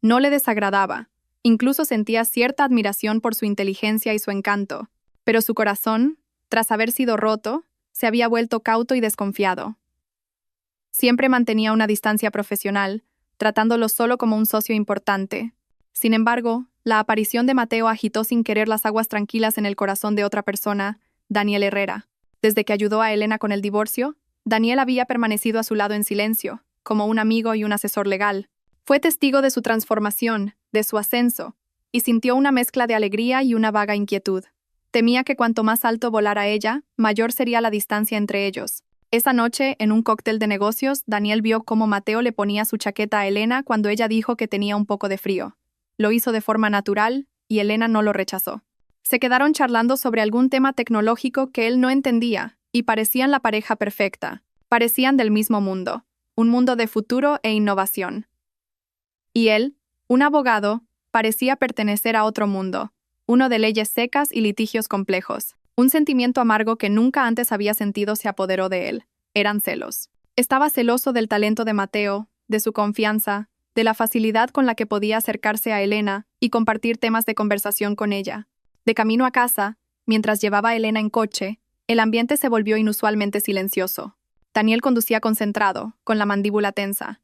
No le desagradaba. Incluso sentía cierta admiración por su inteligencia y su encanto. Pero su corazón, tras haber sido roto, se había vuelto cauto y desconfiado. Siempre mantenía una distancia profesional, tratándolo solo como un socio importante. Sin embargo, la aparición de Mateo agitó sin querer las aguas tranquilas en el corazón de otra persona, Daniel Herrera. Desde que ayudó a Elena con el divorcio, Daniel había permanecido a su lado en silencio, como un amigo y un asesor legal. Fue testigo de su transformación, de su ascenso, y sintió una mezcla de alegría y una vaga inquietud. Temía que cuanto más alto volara ella, mayor sería la distancia entre ellos. Esa noche, en un cóctel de negocios, Daniel vio cómo Mateo le ponía su chaqueta a Elena cuando ella dijo que tenía un poco de frío. Lo hizo de forma natural, y Elena no lo rechazó. Se quedaron charlando sobre algún tema tecnológico que él no entendía, y parecían la pareja perfecta. Parecían del mismo mundo, un mundo de futuro e innovación. Y él, un abogado, parecía pertenecer a otro mundo, uno de leyes secas y litigios complejos. Un sentimiento amargo que nunca antes había sentido se apoderó de él. Eran celos. Estaba celoso del talento de Mateo, de su confianza, de la facilidad con la que podía acercarse a Elena y compartir temas de conversación con ella. De camino a casa, mientras llevaba a Elena en coche, el ambiente se volvió inusualmente silencioso. Daniel conducía concentrado, con la mandíbula tensa.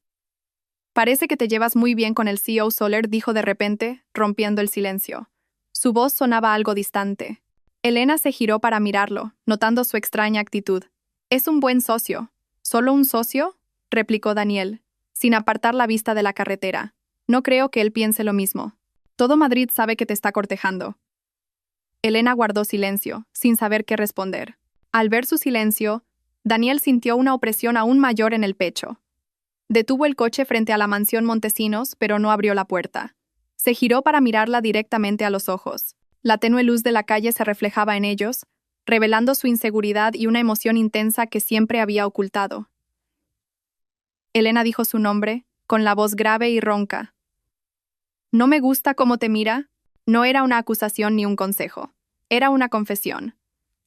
«Parece que te llevas muy bien con el CEO Soler», dijo de repente, rompiendo el silencio. Su voz sonaba algo distante. Elena se giró para mirarlo, notando su extraña actitud. «Es un buen socio». «¿Solo un socio?», replicó Daniel, sin apartar la vista de la carretera. «No creo que él piense lo mismo. Todo Madrid sabe que te está cortejando». Elena guardó silencio, sin saber qué responder. Al ver su silencio, Daniel sintió una opresión aún mayor en el pecho. Detuvo el coche frente a la mansión Montesinos, pero no abrió la puerta. Se giró para mirarla directamente a los ojos. La tenue luz de la calle se reflejaba en ellos, revelando su inseguridad y una emoción intensa que siempre había ocultado. Elena dijo su nombre, con la voz grave y ronca. ¿No me gusta cómo te mira? No era una acusación ni un consejo. Era una confesión.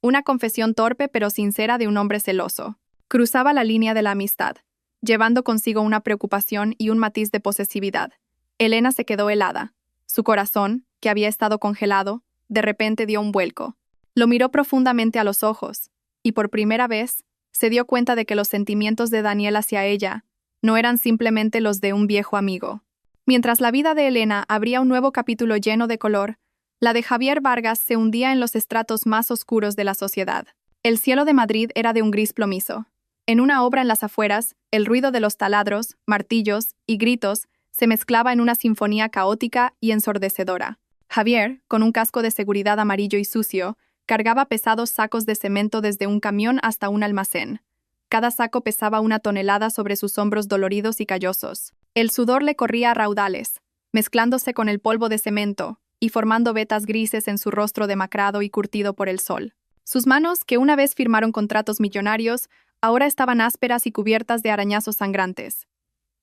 Una confesión torpe pero sincera de un hombre celoso. Cruzaba la línea de la amistad, llevando consigo una preocupación y un matiz de posesividad. Elena se quedó helada. Su corazón, que había estado congelado, de repente dio un vuelco. Lo miró profundamente a los ojos, y por primera vez, se dio cuenta de que los sentimientos de Daniel hacia ella no eran simplemente los de un viejo amigo. Mientras la vida de Elena abría un nuevo capítulo lleno de color, la de Javier Vargas se hundía en los estratos más oscuros de la sociedad. El cielo de Madrid era de un gris plomizo. En una obra en las afueras, el ruido de los taladros, martillos y gritos se mezclaba en una sinfonía caótica y ensordecedora. Javier, con un casco de seguridad amarillo y sucio, cargaba pesados sacos de cemento desde un camión hasta un almacén. Cada saco pesaba 1 tonelada sobre sus hombros doloridos y callosos. El sudor le corría a raudales, mezclándose con el polvo de cemento y formando vetas grises en su rostro demacrado y curtido por el sol. Sus manos, que una vez firmaron contratos millonarios, ahora estaban ásperas y cubiertas de arañazos sangrantes.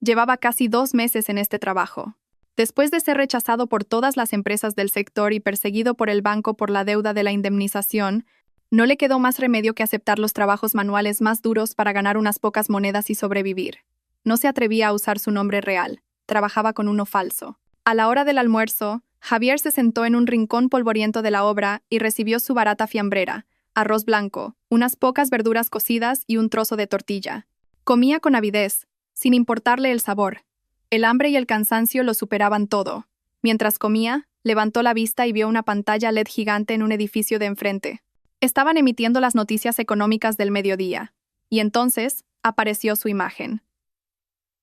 Llevaba casi 2 meses en este trabajo. Después de ser rechazado por todas las empresas del sector y perseguido por el banco por la deuda de la indemnización, no le quedó más remedio que aceptar los trabajos manuales más duros para ganar unas pocas monedas y sobrevivir. No se atrevía a usar su nombre real, trabajaba con uno falso. A la hora del almuerzo, Javier se sentó en un rincón polvoriento de la obra y recibió su barata fiambrera, arroz blanco, unas pocas verduras cocidas y un trozo de tortilla. Comía con avidez, sin importarle el sabor. El hambre y el cansancio lo superaban todo. Mientras comía, levantó la vista y vio una pantalla LED gigante en un edificio de enfrente. Estaban emitiendo las noticias económicas del mediodía, y entonces apareció su imagen.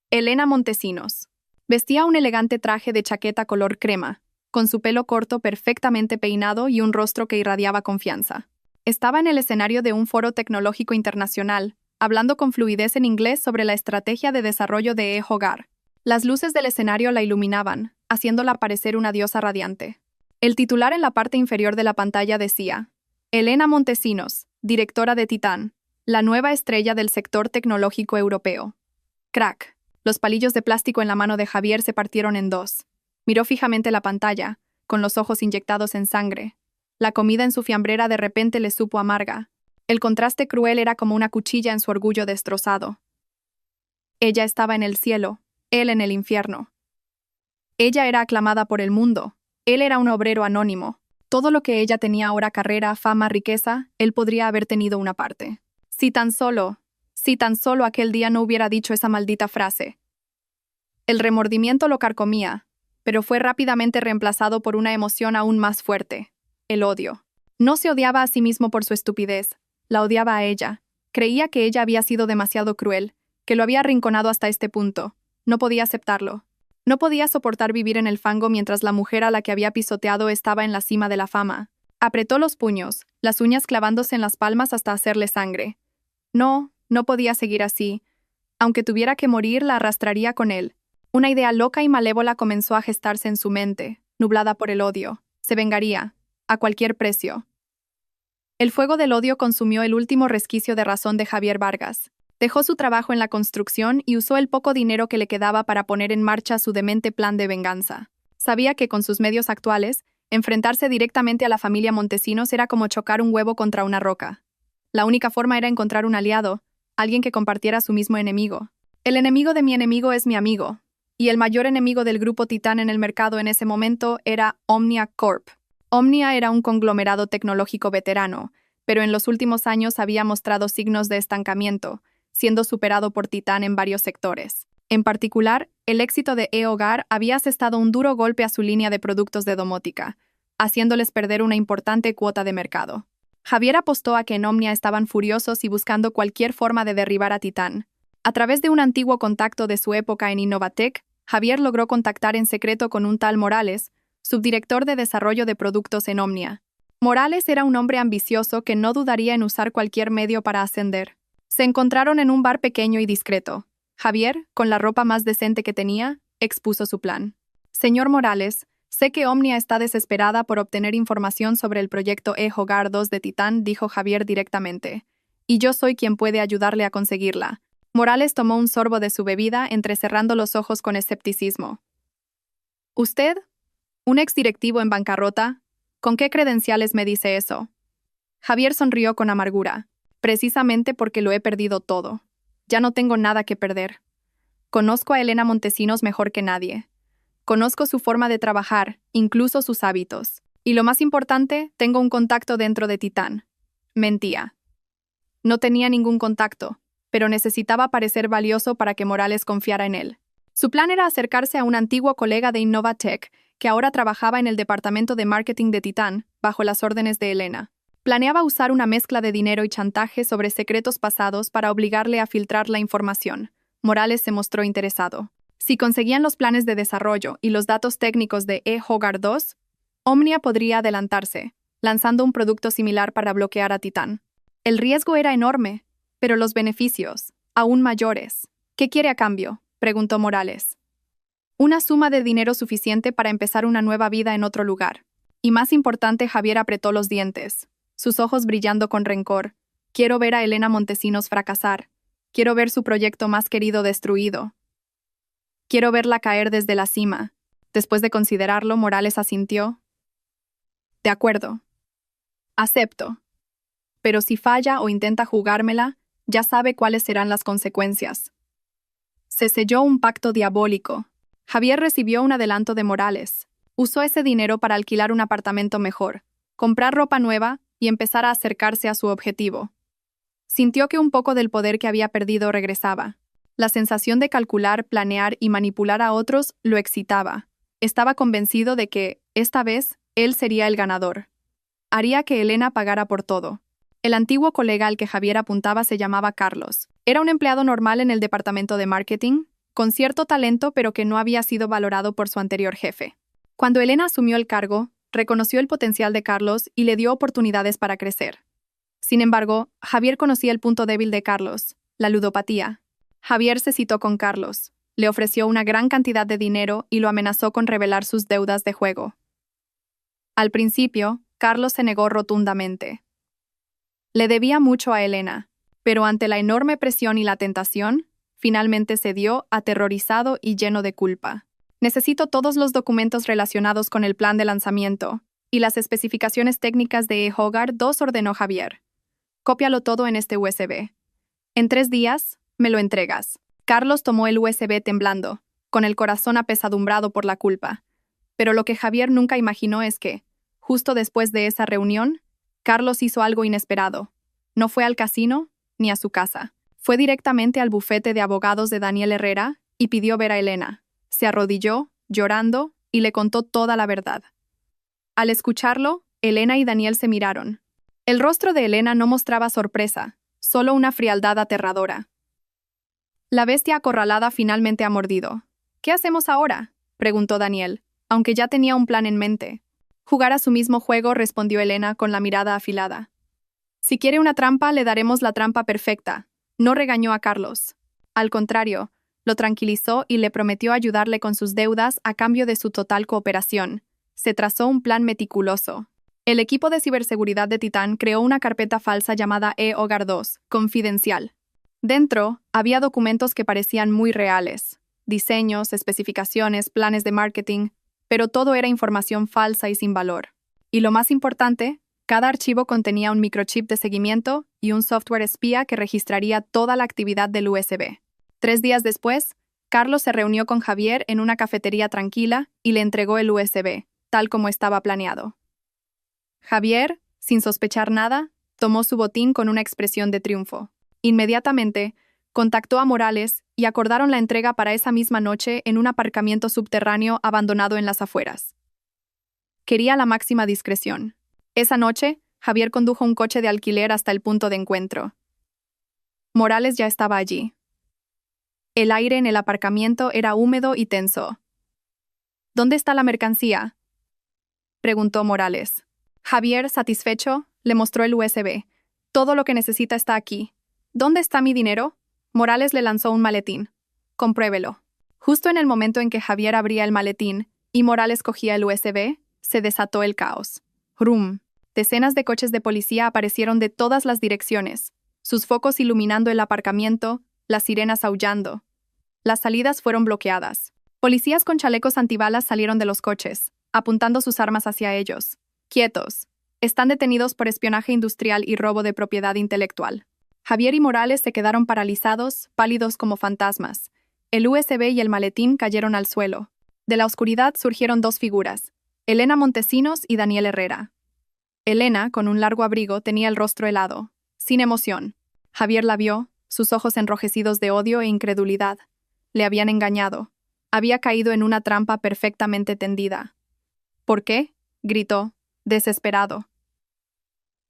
Elena Montesinos. Vestía un elegante traje de chaqueta color crema, con su pelo corto perfectamente peinado y un rostro que irradiaba confianza. Estaba en el escenario de un foro tecnológico internacional, hablando con fluidez en inglés sobre la estrategia de desarrollo de e-Hogar. Las luces del escenario la iluminaban, haciéndola parecer una diosa radiante. El titular en la parte inferior de la pantalla decía: Elena Montesinos, directora de Titán, la nueva estrella del sector tecnológico europeo. Crack. Los palillos de plástico en la mano de Javier se partieron en dos. Miró fijamente la pantalla, con los ojos inyectados en sangre. La comida en su fiambrera de repente le supo amarga. El contraste cruel era como una cuchilla en su orgullo destrozado. Ella estaba en el cielo, él en el infierno. Ella era aclamada por el mundo, él era un obrero anónimo. Todo lo que ella tenía ahora, carrera, fama, riqueza, él podría haber tenido una parte. Si tan solo aquel día no hubiera dicho esa maldita frase. El remordimiento lo carcomía, pero fue rápidamente reemplazado por una emoción aún más fuerte: el odio. No se odiaba a sí mismo por su estupidez, la odiaba a ella. Creía que ella había sido demasiado cruel, que lo había arrinconado hasta este punto. No podía aceptarlo. No podía soportar vivir en el fango mientras la mujer a la que había pisoteado estaba en la cima de la fama. Apretó los puños, las uñas clavándose en las palmas hasta hacerle sangre. No podía seguir así. Aunque tuviera que morir, la arrastraría con él. Una idea loca y malévola comenzó a gestarse en su mente, nublada por el odio. Se vengaría, a cualquier precio. El fuego del odio consumió el último resquicio de razón de Javier Vargas. Dejó su trabajo en la construcción y usó el poco dinero que le quedaba para poner en marcha su demente plan de venganza. Sabía que con sus medios actuales, enfrentarse directamente a la familia Montesinos era como chocar un huevo contra una roca. La única forma era encontrar un aliado, alguien que compartiera su mismo enemigo. El enemigo de mi enemigo es mi amigo, y el mayor enemigo del grupo Titán en el mercado en ese momento era Omnia Corp. Omnia era un conglomerado tecnológico veterano, pero en los últimos años había mostrado signos de estancamiento, siendo superado por Titán en varios sectores. En particular, el éxito de e-Hogar había asestado un duro golpe a su línea de productos de domótica, haciéndoles perder una importante cuota de mercado. Javier apostó a que en Omnia estaban furiosos y buscando cualquier forma de derribar a Titán. A través de un antiguo contacto de su época en Innovatec, Javier logró contactar en secreto con un tal Morales, subdirector de desarrollo de productos en Omnia. Morales era un hombre ambicioso que no dudaría en usar cualquier medio para ascender. Se encontraron en un bar pequeño y discreto. Javier, con la ropa más decente que tenía, expuso su plan. Señor Morales, sé que Omnia está desesperada por obtener información sobre el proyecto e-Hogar 2 de Titán, dijo Javier directamente. Y yo soy quien puede ayudarle a conseguirla. Morales tomó un sorbo de su bebida, entrecerrando los ojos con escepticismo. ¿Usted? ¿Un exdirectivo en bancarrota? ¿Con qué credenciales me dice eso? Javier sonrió con amargura. Precisamente porque lo he perdido todo. Ya no tengo nada que perder. Conozco a Elena Montesinos mejor que nadie. Conozco su forma de trabajar, incluso sus hábitos. Y lo más importante, tengo un contacto dentro de Titán. Mentía. No tenía ningún contacto, pero necesitaba parecer valioso para que Morales confiara en él. Su plan era acercarse a un antiguo colega de Innovatech, que ahora trabajaba en el departamento de marketing de Titán, bajo las órdenes de Elena. Planeaba usar una mezcla de dinero y chantaje sobre secretos pasados para obligarle a filtrar la información. Morales se mostró interesado. Si conseguían los planes de desarrollo y los datos técnicos de eHogar 2, Omnia podría adelantarse, lanzando un producto similar para bloquear a Titán. El riesgo era enorme, pero los beneficios, aún mayores. ¿Qué quiere a cambio?, preguntó Morales. Una suma de dinero suficiente para empezar una nueva vida en otro lugar. Y más importante, Javier apretó los dientes, sus ojos brillando con rencor. Quiero ver a Elena Montesinos fracasar. Quiero ver su proyecto más querido destruido. Quiero verla caer desde la cima. Después de considerarlo, Morales asintió. De acuerdo. Acepto. Pero si falla o intenta jugármela, ya sabe cuáles serán las consecuencias. Se selló un pacto diabólico. Javier recibió un adelanto de Morales. Usó ese dinero para alquilar un apartamento mejor, comprar ropa nueva y empezar a acercarse a su objetivo. Sintió que un poco del poder que había perdido regresaba. La sensación de calcular, planear y manipular a otros lo excitaba. Estaba convencido de que, esta vez, él sería el ganador. Haría que Elena pagara por todo. El antiguo colega al que Javier apuntaba se llamaba Carlos. Era un empleado normal en el departamento de marketing, con cierto talento pero que no había sido valorado por su anterior jefe. Cuando Elena asumió el cargo, reconoció el potencial de Carlos y le dio oportunidades para crecer. Sin embargo, Javier conocía el punto débil de Carlos, la ludopatía. Javier se citó con Carlos, le ofreció una gran cantidad de dinero y lo amenazó con revelar sus deudas de juego. Al principio, Carlos se negó rotundamente. Le debía mucho a Elena, pero ante la enorme presión y la tentación, finalmente cedió, aterrorizado y lleno de culpa. Necesito todos los documentos relacionados con el plan de lanzamiento y las especificaciones técnicas de eHogar 2, ordenó Javier. Cópialo todo en este USB. En 3 días, me lo entregas. Carlos tomó el USB temblando, con el corazón apesadumbrado por la culpa. Pero lo que Javier nunca imaginó es que, justo después de esa reunión, Carlos hizo algo inesperado. No fue al casino ni a su casa. Fue directamente al bufete de abogados de Daniel Herrera y pidió ver a Elena. Se arrodilló, llorando, y le contó toda la verdad. Al escucharlo, Elena y Daniel se miraron. El rostro de Elena no mostraba sorpresa, solo una frialdad aterradora. La bestia acorralada finalmente ha mordido. ¿Qué hacemos ahora?, preguntó Daniel, aunque ya tenía un plan en mente. Jugar a su mismo juego, respondió Elena con la mirada afilada. Si quiere una trampa, le daremos la trampa perfecta. No regañó a Carlos. Al contrario, lo tranquilizó y le prometió ayudarle con sus deudas a cambio de su total cooperación. Se trazó un plan meticuloso. El equipo de ciberseguridad de Titán creó una carpeta falsa llamada eHogar 2, confidencial. Dentro, había documentos que parecían muy reales. Diseños, especificaciones, planes de marketing, pero todo era información falsa y sin valor. Y lo más importante, cada archivo contenía un microchip de seguimiento y un software espía que registraría toda la actividad del USB. 3 días después, Carlos se reunió con Javier en una cafetería tranquila y le entregó el USB, tal como estaba planeado. Javier, sin sospechar nada, tomó su botín con una expresión de triunfo. Inmediatamente, contactó a Morales y acordaron la entrega para esa misma noche en un aparcamiento subterráneo abandonado en las afueras. Quería la máxima discreción. Esa noche, Javier condujo un coche de alquiler hasta el punto de encuentro. Morales ya estaba allí. El aire en el aparcamiento era húmedo y tenso. ¿Dónde está la mercancía?, preguntó Morales. Javier, satisfecho, le mostró el USB. Todo lo que necesita está aquí. ¿Dónde está mi dinero? Morales le lanzó un maletín. Compruébelo. Justo en el momento en que Javier abría el maletín y Morales cogía el USB, se desató el caos. ¡Rum! Decenas de coches de policía aparecieron de todas las direcciones, sus focos iluminando el aparcamiento, las sirenas aullando. Las salidas fueron bloqueadas. Policías con chalecos antibalas salieron de los coches, apuntando sus armas hacia ellos. Quietos. Están detenidos por espionaje industrial y robo de propiedad intelectual. Javier y Morales se quedaron paralizados, pálidos como fantasmas. El USB y el maletín cayeron al suelo. De la oscuridad surgieron dos figuras, Elena Montesinos y Daniel Herrera. Elena, con un largo abrigo, tenía el rostro helado, sin emoción. Javier la vio, sus ojos enrojecidos de odio e incredulidad. Le habían engañado. Había caído en una trampa perfectamente tendida. ¿Por qué?, gritó, desesperado.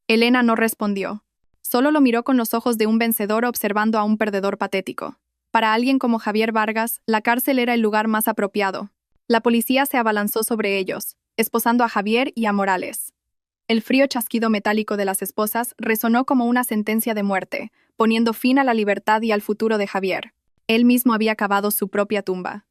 Elena no respondió. Solo lo miró con los ojos de un vencedor observando a un perdedor patético. Para alguien como Javier Vargas, la cárcel era el lugar más apropiado. La policía se abalanzó sobre ellos, esposando a Javier y a Morales. El frío chasquido metálico de las esposas resonó como una sentencia de muerte, poniendo fin a la libertad y al futuro de Javier. Él mismo había cavado su propia tumba.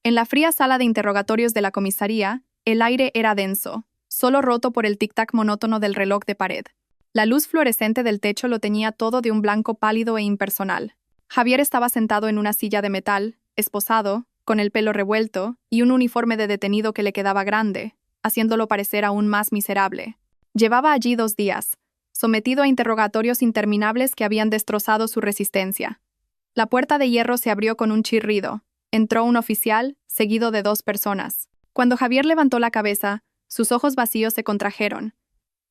En la fría sala de interrogatorios de la comisaría, el aire era denso, solo roto por el tic-tac monótono del reloj de pared. La luz fluorescente del techo lo teñía todo de un blanco pálido e impersonal. Javier estaba sentado en una silla de metal, esposado, con el pelo revuelto y un uniforme de detenido que le quedaba grande, haciéndolo parecer aún más miserable. Llevaba allí 2 días, sometido a interrogatorios interminables que habían destrozado su resistencia. La puerta de hierro se abrió con un chirrido. Entró un oficial, seguido de 2 personas. Cuando Javier levantó la cabeza, sus ojos vacíos se contrajeron.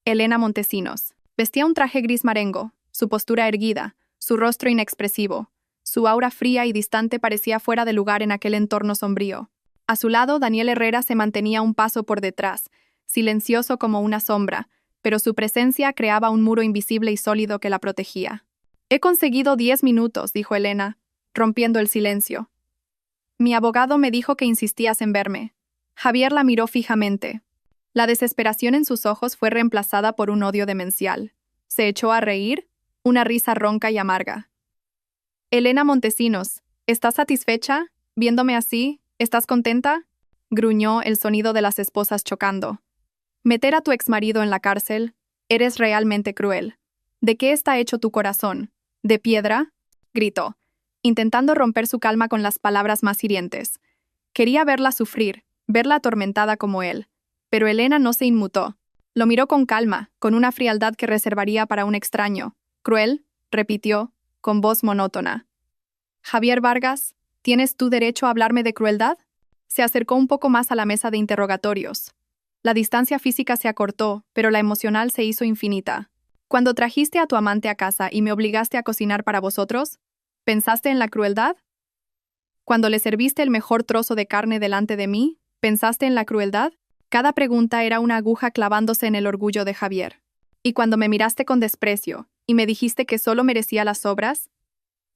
Elena Montesinos. Vestía un traje gris marengo, su postura erguida, su rostro inexpresivo. Su aura fría y distante parecía fuera de lugar en aquel entorno sombrío. A su lado, Daniel Herrera se mantenía un paso por detrás, silencioso como una sombra, pero su presencia creaba un muro invisible y sólido que la protegía. «He conseguido 10 minutos», dijo Elena, rompiendo el silencio. «Mi abogado me dijo que insistías en verme». Javier la miró fijamente. La desesperación en sus ojos fue reemplazada por un odio demencial. Se echó a reír, una risa ronca y amarga. «Elena Montesinos, ¿estás satisfecha? Viéndome así, ¿estás contenta?», gruñó el sonido de las esposas chocando. «Meter a tu exmarido en la cárcel, eres realmente cruel. ¿De qué está hecho tu corazón? ¿De piedra?», gritó, intentando romper su calma con las palabras más hirientes. Quería verla sufrir, verla atormentada como él. Pero Elena no se inmutó. Lo miró con calma, con una frialdad que reservaría para un extraño. «¿Cruel?», repitió, con voz monótona. «Javier Vargas, ¿tienes tú derecho a hablarme de crueldad?». Se acercó un poco más a la mesa de interrogatorios. La distancia física se acortó, pero la emocional se hizo infinita. «Cuando trajiste a tu amante a casa y me obligaste a cocinar para vosotros, ¿pensaste en la crueldad? Cuando le serviste el mejor trozo de carne delante de mí, ¿pensaste en la crueldad?». Cada pregunta era una aguja clavándose en el orgullo de Javier. «¿Y cuando me miraste con desprecio y me dijiste que solo merecía las obras?».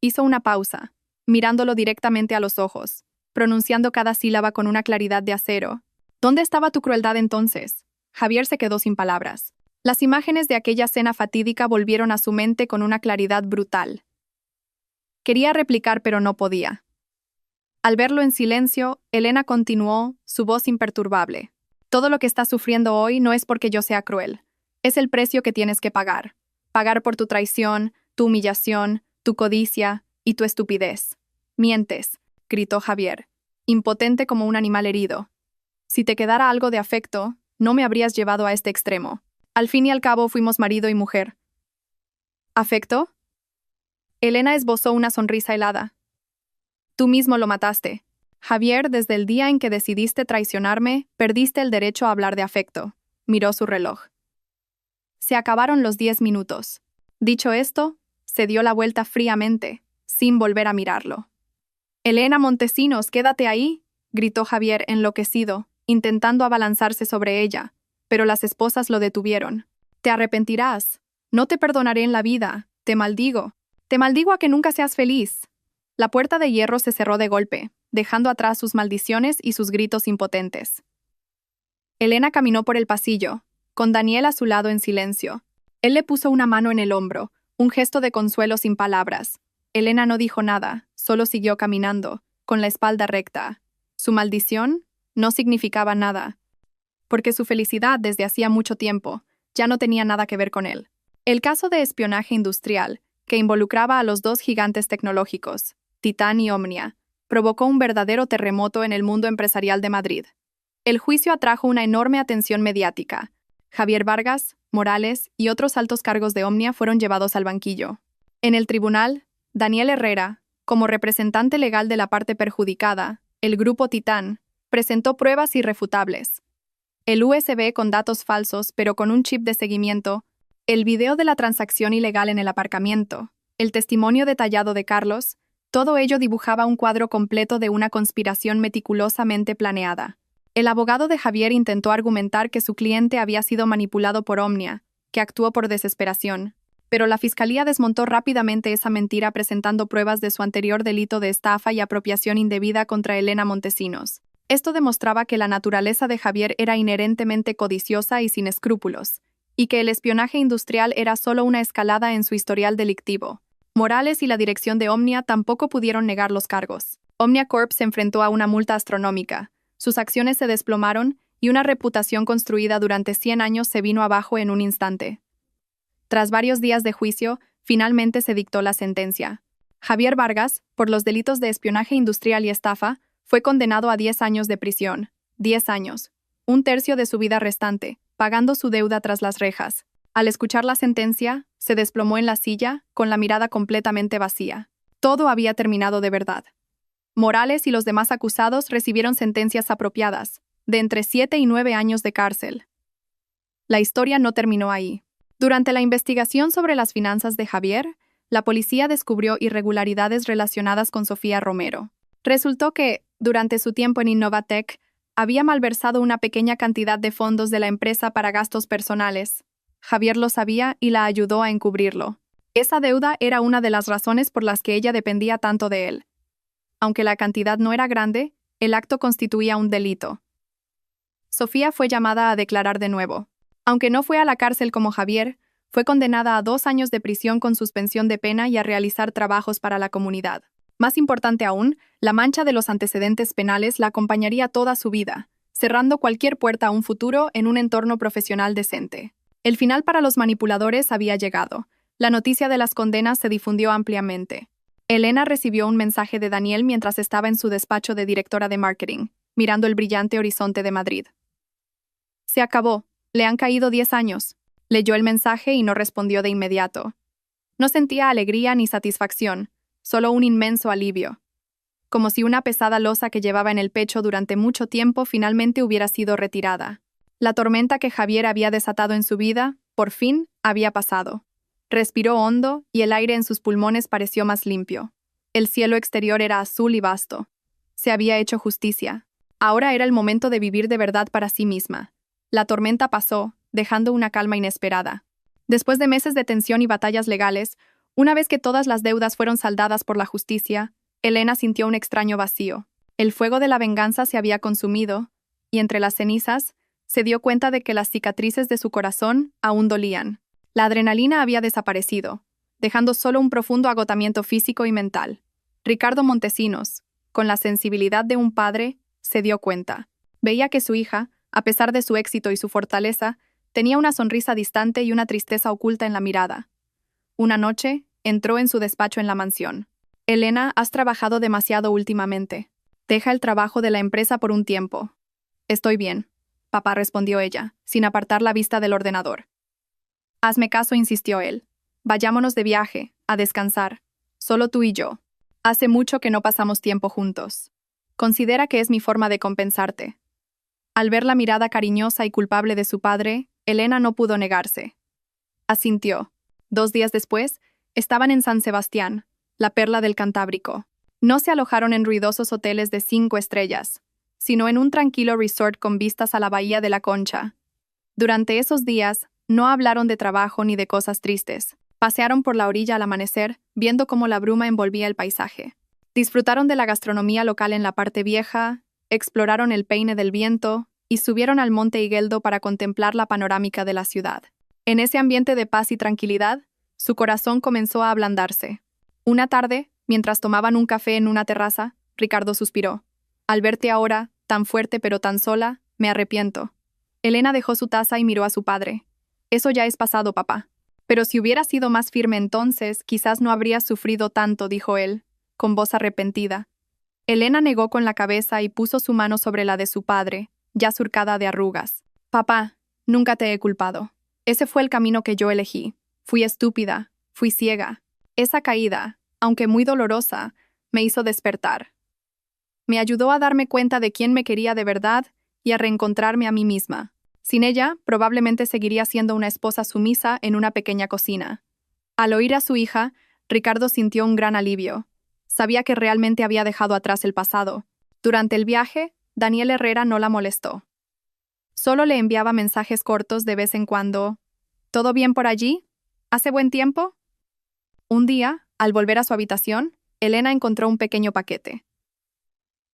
Hizo una pausa, mirándolo directamente a los ojos, pronunciando cada sílaba con una claridad de acero. «¿Dónde estaba tu crueldad entonces?». Javier se quedó sin palabras. Las imágenes de aquella cena fatídica volvieron a su mente con una claridad brutal. Quería replicar, pero no podía. Al verlo en silencio, Elena continuó, su voz imperturbable. «Todo lo que estás sufriendo hoy no es porque yo sea cruel. Es el precio que tienes que pagar. Pagar por tu traición, tu humillación, tu codicia y tu estupidez». «Mientes», gritó Javier, impotente como un animal herido. «Si te quedara algo de afecto, no me habrías llevado a este extremo. Al fin y al cabo fuimos marido y mujer». «¿Afecto?». Elena esbozó una sonrisa helada. «Tú mismo lo mataste. Javier, desde el día en que decidiste traicionarme, perdiste el derecho a hablar de afecto». Miró su reloj. Se acabaron los 10 minutos. Dicho esto, se dio la vuelta fríamente, sin volver a mirarlo. «Elena Montesinos, quédate ahí», gritó Javier enloquecido, intentando abalanzarse sobre ella, pero las esposas lo detuvieron. «Te arrepentirás. No te perdonaré en la vida. Te maldigo. Te maldigo a que nunca seas feliz». La puerta de hierro se cerró de golpe, dejando atrás sus maldiciones y sus gritos impotentes. Elena caminó por el pasillo, con Daniel a su lado en silencio. Él le puso una mano en el hombro, un gesto de consuelo sin palabras. Elena no dijo nada, solo siguió caminando, con la espalda recta. Su maldición no significaba nada, porque su felicidad desde hacía mucho tiempo ya no tenía nada que ver con él. El caso de espionaje industrial, que involucraba a los dos gigantes tecnológicos, Titán y Omnia, provocó un verdadero terremoto en el mundo empresarial de Madrid. El juicio atrajo una enorme atención mediática. Javier Vargas, Morales y otros altos cargos de Omnia fueron llevados al banquillo. En el tribunal, Daniel Herrera, como representante legal de la parte perjudicada, el grupo Titán, presentó pruebas irrefutables. El USB con datos falsos pero con un chip de seguimiento, el video de la transacción ilegal en el aparcamiento, el testimonio detallado de Carlos, todo ello dibujaba un cuadro completo de una conspiración meticulosamente planeada. El abogado de Javier intentó argumentar que su cliente había sido manipulado por Omnia, que actuó por desesperación, pero la fiscalía desmontó rápidamente esa mentira presentando pruebas de su anterior delito de estafa y apropiación indebida contra Elena Montesinos. Esto demostraba que la naturaleza de Javier era inherentemente codiciosa y sin escrúpulos, y que el espionaje industrial era solo una escalada en su historial delictivo. Morales y la dirección de Omnia tampoco pudieron negar los cargos. Omnia Corp se enfrentó a una multa astronómica, sus acciones se desplomaron y una reputación construida durante 100 años se vino abajo en un instante. Tras varios días de juicio, finalmente se dictó la sentencia. Javier Vargas, por los delitos de espionaje industrial y estafa, fue condenado a 10 años de prisión. 10 años. Un tercio de su vida restante, pagando su deuda tras las rejas. Al escuchar la sentencia, se desplomó en la silla, con la mirada completamente vacía. Todo había terminado de verdad. Morales y los demás acusados recibieron sentencias apropiadas, de entre 7 y 9 años de cárcel. La historia no terminó ahí. Durante la investigación sobre las finanzas de Javier, la policía descubrió irregularidades relacionadas con Sofía Romero. Resultó que, durante su tiempo en Innovatec, había malversado una pequeña cantidad de fondos de la empresa para gastos personales. Javier lo sabía y la ayudó a encubrirlo. Esa deuda era una de las razones por las que ella dependía tanto de él. Aunque la cantidad no era grande, el acto constituía un delito. Sofía fue llamada a declarar de nuevo. Aunque no fue a la cárcel como Javier, fue condenada a 2 años de prisión con suspensión de pena y a realizar trabajos para la comunidad. Más importante aún, la mancha de los antecedentes penales la acompañaría toda su vida, cerrando cualquier puerta a un futuro en un entorno profesional decente. El final para los manipuladores había llegado. La noticia de las condenas se difundió ampliamente. Elena recibió un mensaje de Daniel mientras estaba en su despacho de directora de marketing, mirando el brillante horizonte de Madrid. Se acabó. Le han caído 10 años. Leyó el mensaje y no respondió de inmediato. No sentía alegría ni satisfacción, solo un inmenso alivio. Como si una pesada losa que llevaba en el pecho durante mucho tiempo finalmente hubiera sido retirada. La tormenta que Javier había desatado en su vida, por fin, había pasado. Respiró hondo y el aire en sus pulmones pareció más limpio. El cielo exterior era azul y vasto. Se había hecho justicia. Ahora era el momento de vivir de verdad para sí misma. La tormenta pasó, dejando una calma inesperada. Después de meses de tensión y batallas legales, una vez que todas las deudas fueron saldadas por la justicia, Elena sintió un extraño vacío. El fuego de la venganza se había consumido, y entre las cenizas, se dio cuenta de que las cicatrices de su corazón aún dolían. La adrenalina había desaparecido, dejando solo un profundo agotamiento físico y mental. Ricardo Montesinos, con la sensibilidad de un padre, se dio cuenta. Veía que su hija, a pesar de su éxito y su fortaleza, tenía una sonrisa distante y una tristeza oculta en la mirada. Una noche, entró en su despacho en la mansión. Elena, has trabajado demasiado últimamente. Deja el trabajo de la empresa por un tiempo. Estoy bien, papá, respondió ella, sin apartar la vista del ordenador. Hazme caso, insistió él. Vayámonos de viaje, a descansar. Solo tú y yo. Hace mucho que no pasamos tiempo juntos. Considera que es mi forma de compensarte. Al ver la mirada cariñosa y culpable de su padre, Elena no pudo negarse. Asintió. 2 días después, estaban en San Sebastián, la perla del Cantábrico. No se alojaron en ruidosos hoteles de 5 estrellas, sino en un tranquilo resort con vistas a la bahía de la Concha. Durante esos días, no hablaron de trabajo ni de cosas tristes. Pasearon por la orilla al amanecer, viendo cómo la bruma envolvía el paisaje. Disfrutaron de la gastronomía local en la parte vieja, exploraron el Peine del Viento y subieron al Monte Igueldo para contemplar la panorámica de la ciudad. En ese ambiente de paz y tranquilidad, su corazón comenzó a ablandarse. Una tarde, mientras tomaban un café en una terraza, Ricardo suspiró. Al verte ahora, tan fuerte pero tan sola, me arrepiento. Elena dejó su taza y miró a su padre. Eso ya es pasado, papá. Pero si hubiera sido más firme entonces, quizás no habrías sufrido tanto, dijo él, con voz arrepentida. Elena negó con la cabeza y puso su mano sobre la de su padre, ya surcada de arrugas. Papá, nunca te he culpado. Ese fue el camino que yo elegí. Fui estúpida, fui ciega. Esa caída, aunque muy dolorosa, me hizo despertar. Me ayudó a darme cuenta de quién me quería de verdad y a reencontrarme a mí misma. Sin ella, probablemente seguiría siendo una esposa sumisa en una pequeña cocina. Al oír a su hija, Ricardo sintió un gran alivio. Sabía que realmente había dejado atrás el pasado. Durante el viaje, Daniel Herrera no la molestó. Solo le enviaba mensajes cortos de vez en cuando. ¿Todo bien por allí? ¿Hace buen tiempo? Un día, al volver a su habitación, Elena encontró un pequeño paquete.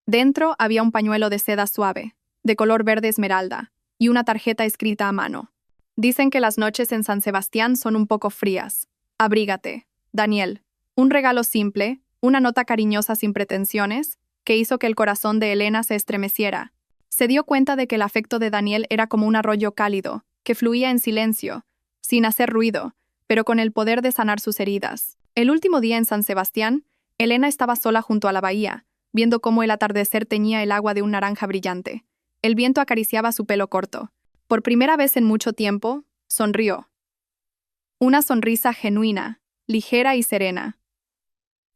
Dentro había un pañuelo de seda suave, de color verde esmeralda, y una tarjeta escrita a mano. Dicen que las noches en San Sebastián son un poco frías. Abrígate, Daniel. Un regalo simple, una nota cariñosa sin pretensiones, que hizo que el corazón de Elena se estremeciera. Se dio cuenta de que el afecto de Daniel era como un arroyo cálido, que fluía en silencio, sin hacer ruido, pero con el poder de sanar sus heridas. El último día en San Sebastián, Elena estaba sola junto a la bahía, viendo cómo el atardecer teñía el agua de un naranja brillante. El viento acariciaba su pelo corto. Por primera vez en mucho tiempo, sonrió. Una sonrisa genuina, ligera y serena.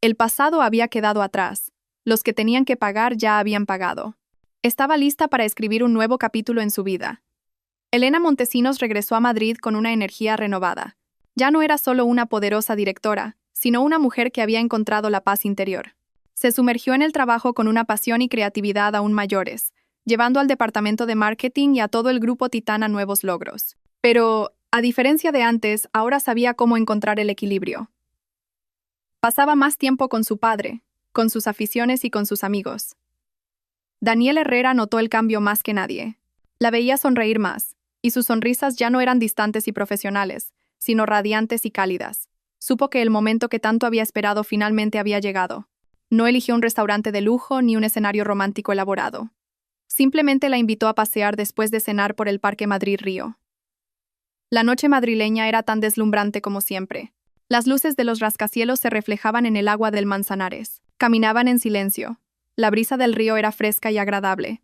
El pasado había quedado atrás. Los que tenían que pagar ya habían pagado. Estaba lista para escribir un nuevo capítulo en su vida. Elena Montesinos regresó a Madrid con una energía renovada. Ya no era solo una poderosa directora, sino una mujer que había encontrado la paz interior. Se sumergió en el trabajo con una pasión y creatividad aún mayores, llevando al departamento de marketing y a todo el grupo Titán a nuevos logros. Pero, a diferencia de antes, ahora sabía cómo encontrar el equilibrio. Pasaba más tiempo con su padre, con sus aficiones y con sus amigos. Daniel Herrera notó el cambio más que nadie. La veía sonreír más, y sus sonrisas ya no eran distantes y profesionales, sino radiantes y cálidas. Supo que el momento que tanto había esperado finalmente había llegado. No eligió un restaurante de lujo ni un escenario romántico elaborado. Simplemente la invitó a pasear después de cenar por el Parque Madrid-Río. La noche madrileña era tan deslumbrante como siempre. Las luces de los rascacielos se reflejaban en el agua del Manzanares. Caminaban en silencio. La brisa del río era fresca y agradable.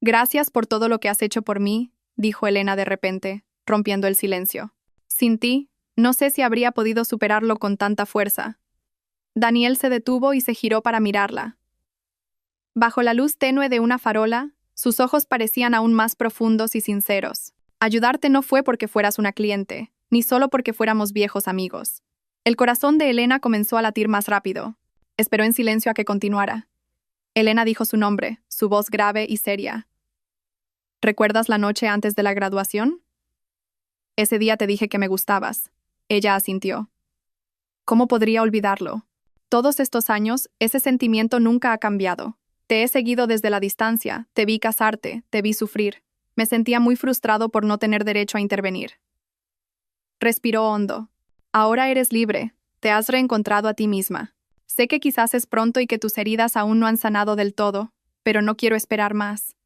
Gracias por todo lo que has hecho por mí, dijo Elena de repente, rompiendo el silencio. Sin ti, no sé si habría podido superarlo con tanta fuerza. Daniel se detuvo y se giró para mirarla. Bajo la luz tenue de una farola, sus ojos parecían aún más profundos y sinceros. Ayudarte no fue porque fueras una cliente, ni solo porque fuéramos viejos amigos. El corazón de Elena comenzó a latir más rápido. Esperó en silencio a que continuara. Elena dijo su nombre, su voz grave y seria. ¿Recuerdas la noche antes de la graduación? Ese día te dije que me gustabas. Ella asintió. ¿Cómo podría olvidarlo? Todos estos años, ese sentimiento nunca ha cambiado. Te he seguido desde la distancia, te vi casarte, te vi sufrir. Me sentía muy frustrado por no tener derecho a intervenir. Respiró hondo. Ahora eres libre, te has reencontrado a ti misma. Sé que quizás es pronto y que tus heridas aún no han sanado del todo, pero no quiero esperar más.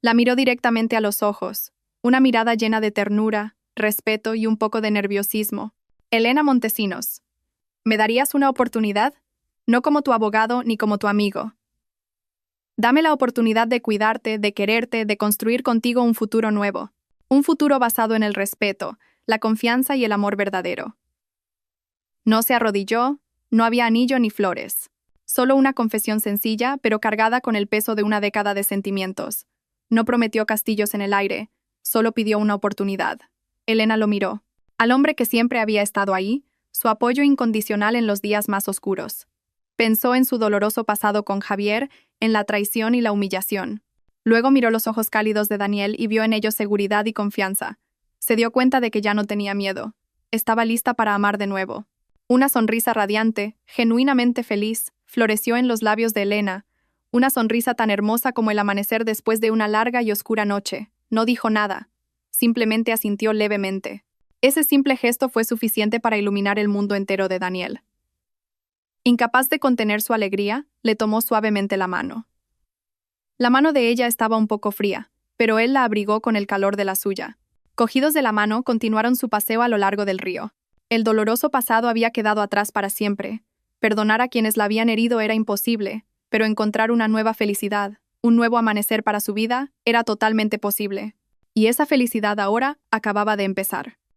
La miró directamente a los ojos, una mirada llena de ternura, respeto y un poco de nerviosismo. Elena Montesinos, ¿me darías una oportunidad? No como tu abogado ni como tu amigo. Dame la oportunidad de cuidarte, de quererte, de construir contigo un futuro nuevo. Un futuro basado en el respeto, la confianza y el amor verdadero. No se arrodilló, no había anillo ni flores. Solo una confesión sencilla, pero cargada con el peso de una década de sentimientos. No prometió castillos en el aire, solo pidió una oportunidad. Elena lo miró. Al hombre que siempre había estado ahí, su apoyo incondicional en los días más oscuros. Pensó en su doloroso pasado con Javier, en la traición y la humillación. Luego miró los ojos cálidos de Daniel y vio en ellos seguridad y confianza. Se dio cuenta de que ya no tenía miedo. Estaba lista para amar de nuevo. Una sonrisa radiante, genuinamente feliz, floreció en los labios de Elena. Una sonrisa tan hermosa como el amanecer después de una larga y oscura noche. No dijo nada. Simplemente asintió levemente. Ese simple gesto fue suficiente para iluminar el mundo entero de Daniel. Incapaz de contener su alegría, le tomó suavemente la mano. La mano de ella estaba un poco fría, pero él la abrigó con el calor de la suya. Cogidos de la mano, continuaron su paseo a lo largo del río. El doloroso pasado había quedado atrás para siempre. Perdonar a quienes la habían herido era imposible, pero encontrar una nueva felicidad, un nuevo amanecer para su vida, era totalmente posible. Y esa felicidad ahora acababa de empezar.